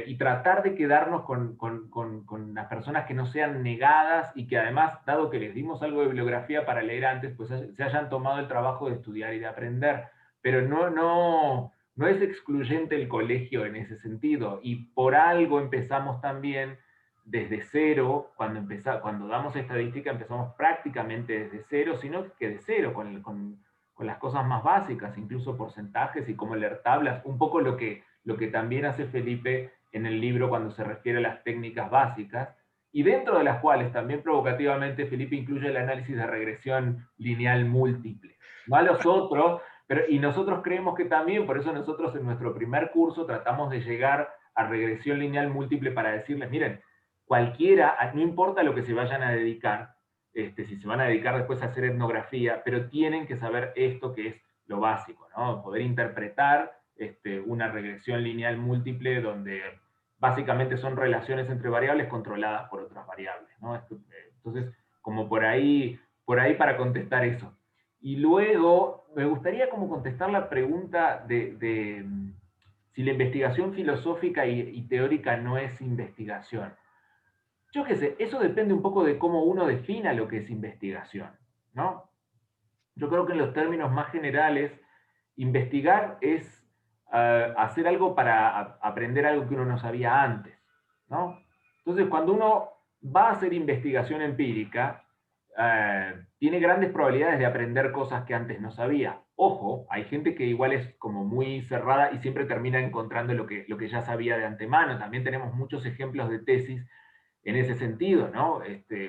y tratar de quedarnos con las personas que no sean negadas y que además, dado que les dimos algo de bibliografía para leer antes, pues se hayan tomado el trabajo de estudiar y de aprender. Pero no es excluyente el colegio en ese sentido, y por algo empezamos también desde cero. Cuando damos estadística empezamos prácticamente desde cero, sino que de cero, con las cosas más básicas, incluso porcentajes y cómo leer tablas, un poco lo que también hace Felipe en el libro cuando se refiere a las técnicas básicas, y dentro de las cuales también provocativamente Felipe incluye el análisis de regresión lineal múltiple. No a los otros, y nosotros creemos que también, por eso nosotros en nuestro primer curso tratamos de llegar a regresión lineal múltiple para decirles, miren, cualquiera, no importa lo que se vayan a dedicar, si se van a dedicar después a hacer etnografía, pero tienen que saber esto que es lo básico, ¿no? Poder interpretar una regresión lineal múltiple donde básicamente son relaciones entre variables controladas por otras variables, ¿no? Entonces, como por ahí para contestar eso. Y luego, me gustaría como contestar la pregunta de si la investigación filosófica y teórica no es investigación. Yo qué sé, eso depende un poco de cómo uno defina lo que es investigación, ¿no? Yo creo que en los términos más generales, investigar es hacer algo para aprender algo que uno no sabía antes, ¿no? Entonces, cuando uno va a hacer investigación empírica, tiene grandes probabilidades de aprender cosas que antes no sabía. Ojo, hay gente que igual es como muy cerrada y siempre termina encontrando lo que ya sabía de antemano. También tenemos muchos ejemplos de tesis en ese sentido, ¿no?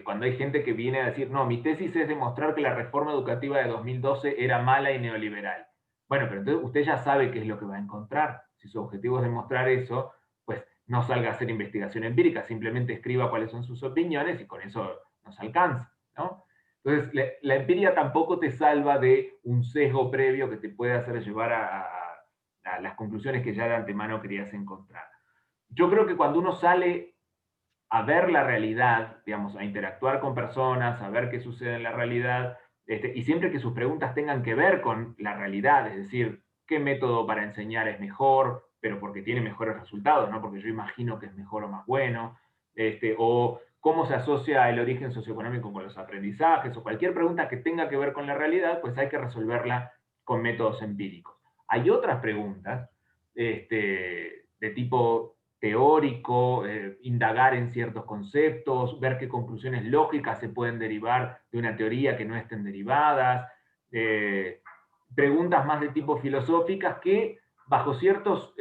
Cuando hay gente que viene a decir, no, mi tesis es demostrar que la reforma educativa de 2012 era mala y neoliberal. Bueno, pero entonces usted ya sabe qué es lo que va a encontrar. Si su objetivo es demostrar eso, pues no salga a hacer investigación empírica, simplemente escriba cuáles son sus opiniones y con eso nos alcanza, ¿no? Entonces, la empiria tampoco te salva de un sesgo previo que te puede hacer llevar a las conclusiones que ya de antemano querías encontrar. Yo creo que cuando uno sale a ver la realidad, digamos, a interactuar con personas, a ver qué sucede en la realidad, y siempre que sus preguntas tengan que ver con la realidad, es decir, qué método para enseñar es mejor, pero porque tiene mejores resultados, no porque yo imagino que es mejor o más bueno, o cómo se asocia el origen socioeconómico con los aprendizajes, o cualquier pregunta que tenga que ver con la realidad, pues hay que resolverla con métodos empíricos. Hay otras preguntas de tipo teórico, indagar en ciertos conceptos, ver qué conclusiones lógicas se pueden derivar de una teoría que no estén derivadas, preguntas más de tipo filosóficas que bajo ciertas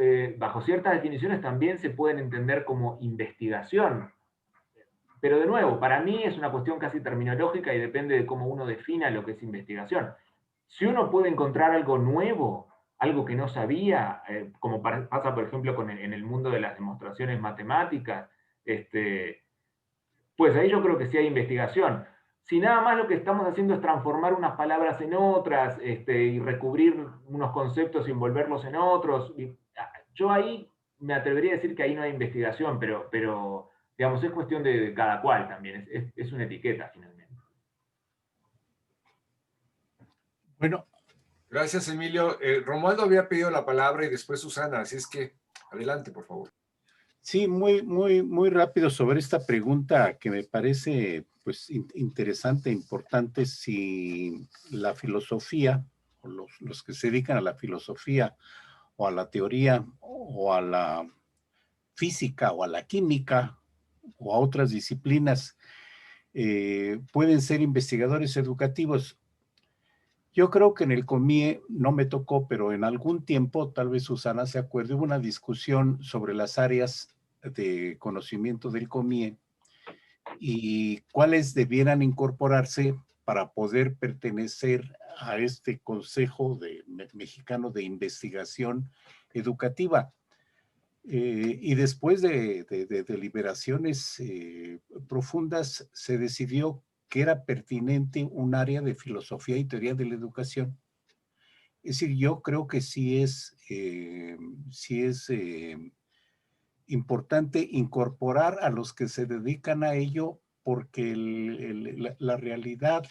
definiciones también se pueden entender como investigación. Pero de nuevo, para mí es una cuestión casi terminológica y depende de cómo uno defina lo que es investigación. Si uno puede encontrar algo nuevo, algo que no sabía, como pasa por ejemplo en el mundo de las demostraciones matemáticas, pues ahí yo creo que sí hay investigación. Si nada más lo que estamos haciendo es transformar unas palabras en otras, y recubrir unos conceptos y envolverlos en otros, yo ahí me atrevería a decir que ahí no hay investigación, pero digamos, es cuestión de cada cual también, es una etiqueta finalmente. Bueno, Gracias, Emilio. Romualdo había pedido la palabra y después Susana, así es que adelante, por favor. sí, muy rápido sobre esta pregunta que me parece pues interesante, importante, si la filosofía, o los que se dedican a la filosofía, o a la teoría, o a la física, o a la química, o a otras disciplinas, pueden ser investigadores educativos. Yo creo que en el COMIE no me tocó, pero en algún tiempo, tal vez Susana se acuerde, hubo una discusión sobre las áreas de conocimiento del COMIE y cuáles debieran incorporarse para poder pertenecer a este Consejo Mexicano de Investigación Educativa. Y después de deliberaciones profundas, se decidió que era pertinente un área de filosofía y teoría de la educación. Es decir, yo creo que sí es importante incorporar a los que se dedican a ello, porque la realidad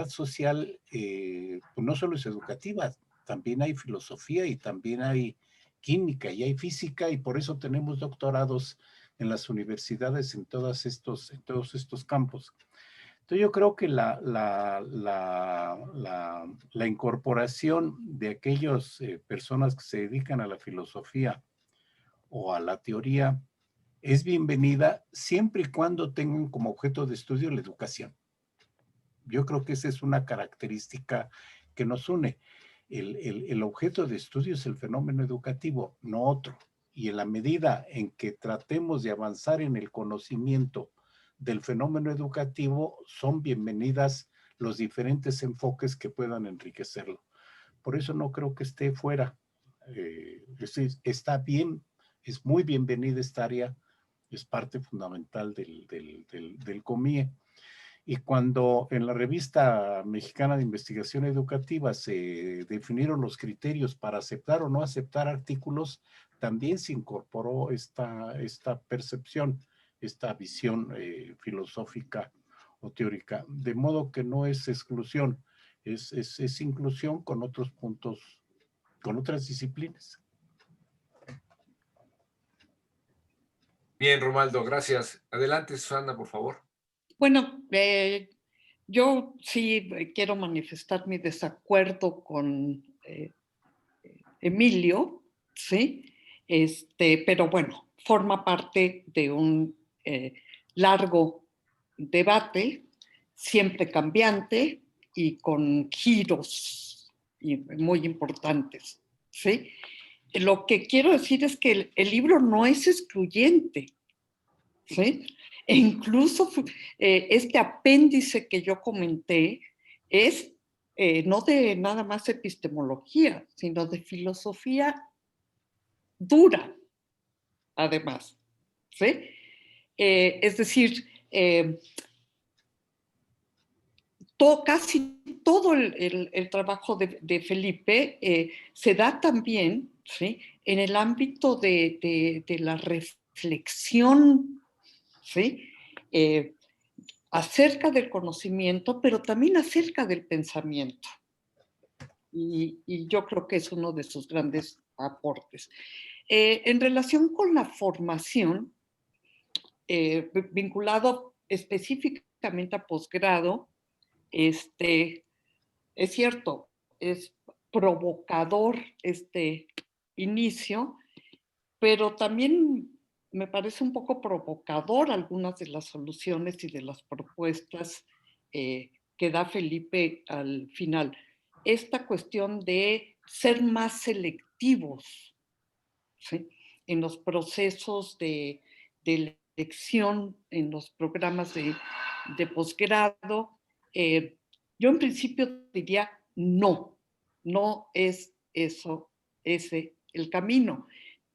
social pues no solo es educativa, también hay filosofía y también hay química y hay física, y por eso tenemos doctorados en las universidades en todos estos campos. Entonces yo creo que la incorporación de aquellas personas que se dedican a la filosofía o a la teoría es bienvenida siempre y cuando tengan como objeto de estudio la educación. Yo creo que esa es una característica que nos une. El objeto de estudio es el fenómeno educativo, no otro. Y en la medida en que tratemos de avanzar en el conocimiento del fenómeno educativo, son bienvenidas los diferentes enfoques que puedan enriquecerlo. Por eso no creo que esté fuera. Está bien, es muy bienvenida esta área, es parte fundamental del COMIE. Y cuando en la revista mexicana de investigación educativa se definieron los criterios para aceptar o no aceptar artículos, también se incorporó esta percepción, esta visión filosófica o teórica, de modo que no es exclusión, es inclusión con otros puntos, con otras disciplinas. Bien, Romualdo, gracias. Adelante, Susana, por favor. Bueno, yo sí quiero manifestar mi desacuerdo con Emilio, ¿sí? Pero bueno, forma parte de un largo debate, siempre cambiante y con giros muy importantes, ¿sí? Lo que quiero decir es que el libro no es excluyente, ¿sí? E incluso este apéndice que yo comenté es no de nada más epistemología, sino de filosofía dura, además, ¿sí? Es decir, casi todo el trabajo de Felipe se da también, ¿sí?, en el ámbito de la reflexión, ¿sí?, acerca del conocimiento, pero también acerca del pensamiento. Y yo creo que es uno de sus grandes aportes. En relación con la formación, vinculado específicamente a posgrado, es cierto, es provocador este inicio, pero también me parece un poco provocador algunas de las soluciones y de las propuestas que da Felipe al final. Esta cuestión de ser más selectivos, ¿sí?, en los procesos de elección, en los programas de posgrado. Yo en principio diría no es eso, ese el camino.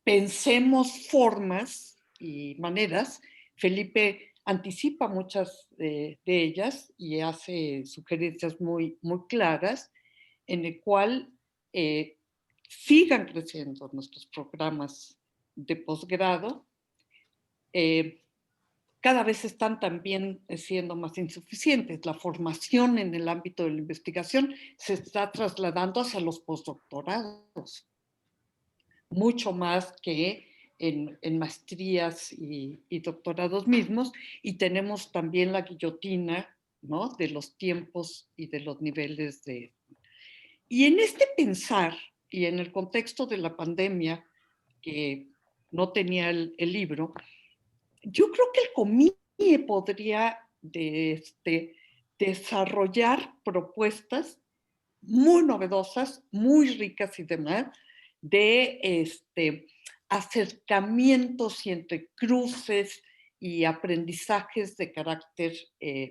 Pensemos formas y maneras. Felipe anticipa muchas de ellas y hace sugerencias muy, muy claras, en el cual sigan creciendo nuestros programas de posgrado. Cada vez están también siendo más insuficientes. La formación en el ámbito de la investigación se está trasladando hacia los postdoctorados, mucho más que en maestrías y doctorados mismos, y tenemos también la guillotina, ¿no?, de los tiempos y de los niveles de... Y en este pensar, y en el contexto de la pandemia, que no tenía el libro, yo creo que el COMIE podría desarrollar propuestas muy novedosas, muy ricas y demás, de acercamientos y entrecruces y aprendizajes de carácter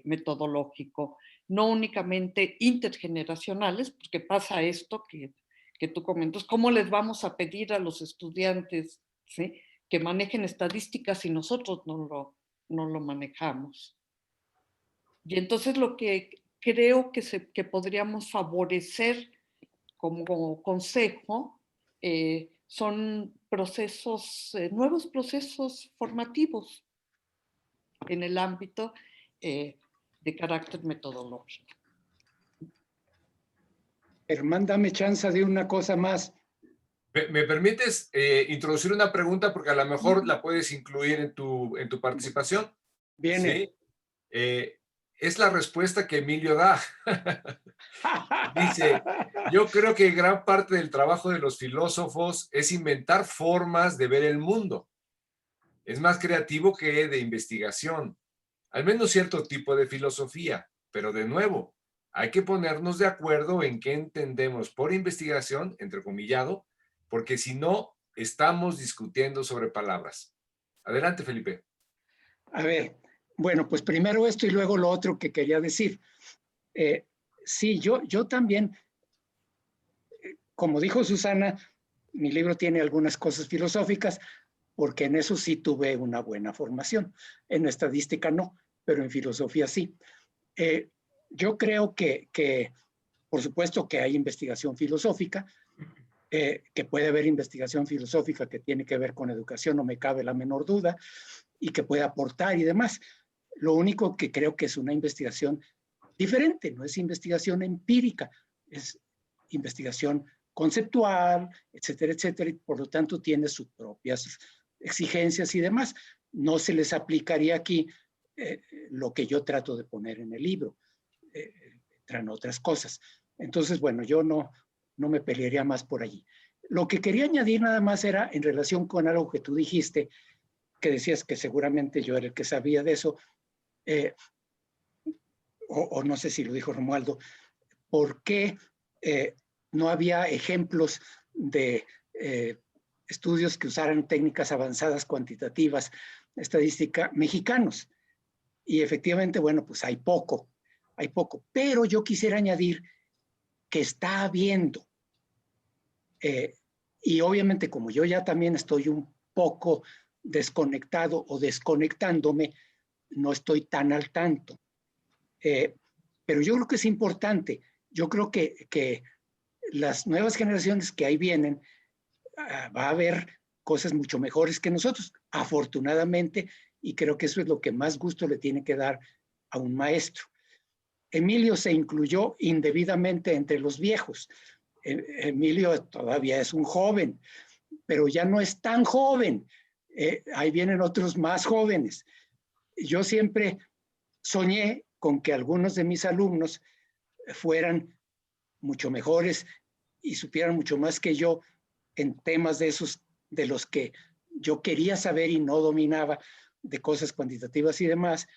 metodológico, no únicamente intergeneracionales, porque pasa esto que tú comentas, ¿cómo les vamos a pedir a los estudiantes, ¿sí?, que manejen estadísticas si nosotros no lo manejamos? Y entonces lo que creo que podríamos favorecer como consejo son procesos, nuevos procesos formativos en el ámbito de carácter metodológico. Germán, dame chance de una cosa más. ¿Me permites introducir una pregunta? Porque a lo mejor la puedes incluir en tu participación. Viene. ¿Sí? Es la respuesta que Emilio da. Dice, yo creo que gran parte del trabajo de los filósofos es inventar formas de ver el mundo. Es más creativo que de investigación. Al menos cierto tipo de filosofía. Pero de nuevo, hay que ponernos de acuerdo en qué entendemos por investigación, entrecomillado, porque si no, estamos discutiendo sobre palabras. Adelante, Felipe. A ver, bueno, pues primero esto y luego lo otro que quería decir. Sí, yo también, como dijo Susana, mi libro tiene algunas cosas filosóficas, porque en eso sí tuve una buena formación. En estadística no, pero en filosofía sí. Yo creo que, por supuesto que hay investigación filosófica, que puede haber investigación filosófica que tiene que ver con educación, no me cabe la menor duda, y que puede aportar y demás. Lo único que creo que es una investigación diferente, no es investigación empírica, es investigación conceptual, etcétera, etcétera, y por lo tanto tiene sus propias exigencias y demás. No se les aplicaría aquí lo que yo trato de poner en el libro, entran otras cosas. Entonces, bueno, yo no me pelearía más por allí. Lo que quería añadir nada más era en relación con algo que tú dijiste, que decías que seguramente yo era el que sabía de eso, o no sé si lo dijo Romualdo, ¿por qué no había ejemplos de estudios que usaran técnicas avanzadas cuantitativas, estadística, mexicanos? Y efectivamente, bueno, pues hay poco, pero yo quisiera añadir que está habiendo, y obviamente como yo ya también estoy un poco desconectado o desconectándome, no estoy tan al tanto. Pero yo creo que es importante. Yo creo que las nuevas generaciones que ahí vienen, va a haber cosas mucho mejores que nosotros, afortunadamente, y creo que eso es lo que más gusto le tiene que dar a un maestro. Emilio se incluyó indebidamente entre los viejos. Emilio todavía es un joven, pero ya no es tan joven. Ahí vienen otros más jóvenes. Yo siempre soñé con que algunos de mis alumnos fueran mucho mejores y supieran mucho más que yo en temas de esos, de los que yo quería saber y no dominaba, de cosas cuantitativas y demás.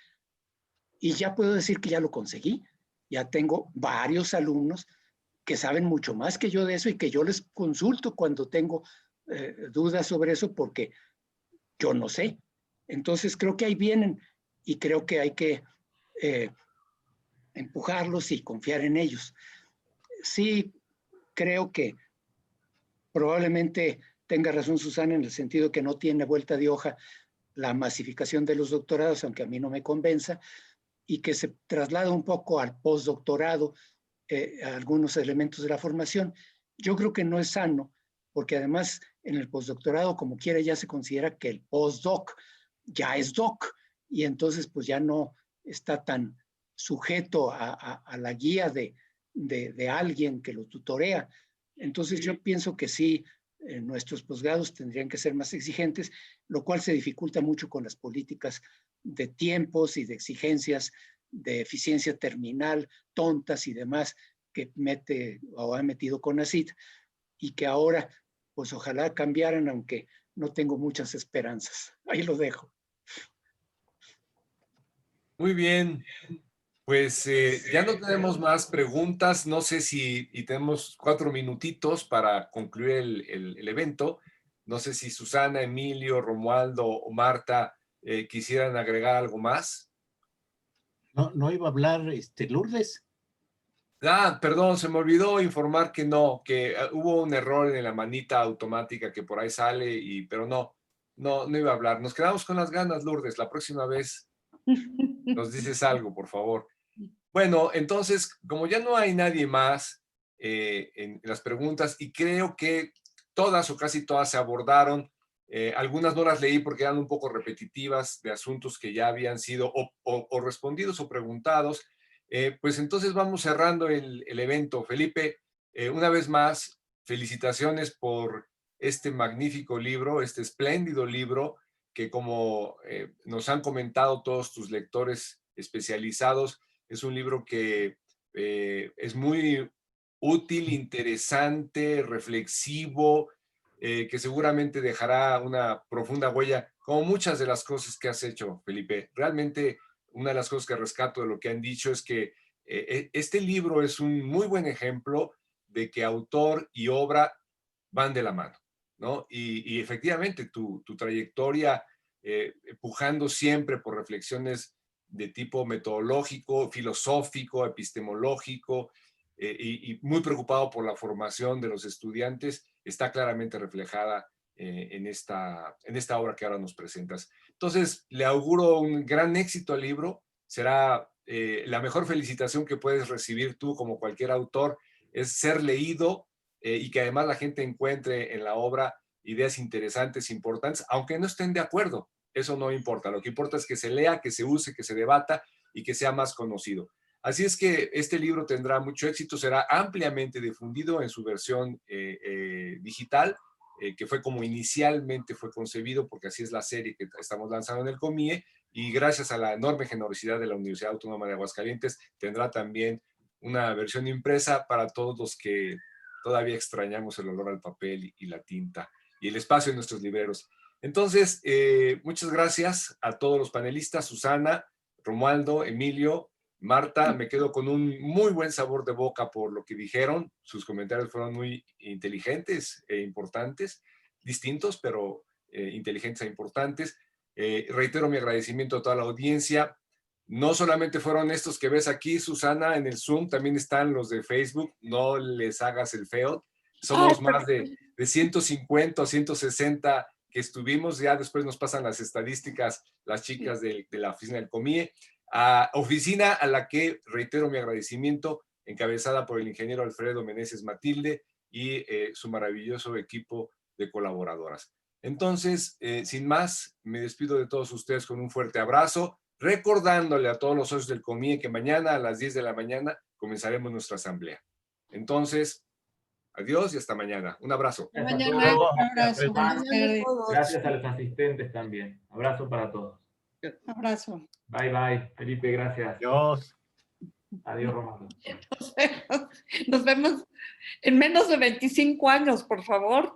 Y ya puedo decir que ya lo conseguí. Ya tengo varios alumnos que saben mucho más que yo de eso y que yo les consulto cuando tengo dudas sobre eso porque yo no sé. Entonces creo que ahí vienen y creo que hay que empujarlos y confiar en ellos. Sí, creo que probablemente tenga razón Susana en el sentido que no tiene vuelta de hoja la masificación de los doctorados, aunque a mí no me convenza, y que se traslada un poco al postdoctorado a algunos elementos de la formación. Yo creo que no es sano porque además en el postdoctorado, como quiera, ya se considera que el postdoc ya es doc, y entonces pues ya no está tan sujeto a la guía de alguien que lo tutorea. Entonces yo pienso que sí, nuestros posgrados tendrían que ser más exigentes, lo cual se dificulta mucho con las políticas de tiempos y de exigencias de eficiencia terminal, tontas y demás, que mete o ha metido CONACYT, y que ahora, pues ojalá cambiaran, aunque no tengo muchas esperanzas. Ahí lo dejo. Muy bien. Pues ya no tenemos más preguntas. No sé si y tenemos 4 minutitos para concluir el evento. No sé si Susana, Emilio, Romualdo o Marta quisieran agregar algo más. No iba a hablar Lourdes. Ah, perdón, se me olvidó informar que no, que hubo un error en la manita automática que por ahí sale, pero no iba a hablar. Nos quedamos con las ganas, Lourdes. La próxima vez nos dices algo, por favor. Bueno, entonces, como ya no hay nadie más en las preguntas, y creo que todas o casi todas se abordaron, algunas no las leí porque eran un poco repetitivas de asuntos que ya habían sido o respondidos o preguntados, pues entonces vamos cerrando el evento. Felipe, una vez más, felicitaciones por este magnífico libro, este espléndido libro, que como nos han comentado todos tus lectores especializados, es un libro que es muy útil, interesante, reflexivo, que seguramente dejará una profunda huella, como muchas de las cosas que has hecho, Felipe. Realmente, una de las cosas que rescato de lo que han dicho es que este libro es un muy buen ejemplo de que autor y obra van de la mano, ¿no? Y efectivamente, tu trayectoria, empujando siempre por reflexiones de tipo metodológico, filosófico, epistemológico, y muy preocupado por la formación de los estudiantes, está claramente reflejada en esta obra que ahora nos presentas. Entonces, le auguro un gran éxito al libro. Será la mejor felicitación que puedes recibir tú como cualquier autor, es ser leído y que además la gente encuentre en la obra ideas interesantes, importantes, aunque no estén de acuerdo. Eso no importa. Lo que importa es que se lea, que se use, que se debata y que sea más conocido. Así es que este libro tendrá mucho éxito, será ampliamente difundido en su versión digital, que fue como inicialmente fue concebido, porque así es la serie que estamos lanzando en el COMIE, y gracias a la enorme generosidad de la Universidad Autónoma de Aguascalientes, tendrá también una versión impresa para todos los que todavía extrañamos el olor al papel y la tinta y el espacio en nuestros libreros. Entonces, muchas gracias a todos los panelistas, Susana, Romualdo, Emilio, Marta. Me quedo con un muy buen sabor de boca por lo que dijeron. Sus comentarios fueron muy inteligentes e importantes, distintos, pero inteligentes e importantes. Reitero mi agradecimiento a toda la audiencia. No solamente fueron estos que ves aquí, Susana, en el Zoom, también están los de Facebook. No les hagas el feo. Somos más de 150 o 160 que estuvimos. Ya después nos pasan las estadísticas las chicas de la oficina del COMIE. Oficina a la que reitero mi agradecimiento, encabezada por el ingeniero Alfredo Meneses Matilde y su maravilloso equipo de colaboradoras. Entonces, sin más, me despido de todos ustedes con un fuerte abrazo, recordándole a todos los socios del COMIE que mañana a las 10 de la mañana comenzaremos nuestra asamblea. Entonces, adiós y hasta mañana. Un abrazo. Mañana, un abrazo. Gracias a los asistentes también. Abrazo para todos. Abrazo. Bye, bye. Felipe, gracias. Adiós. Adiós, Romano. Nos vemos en menos de 25 años, por favor.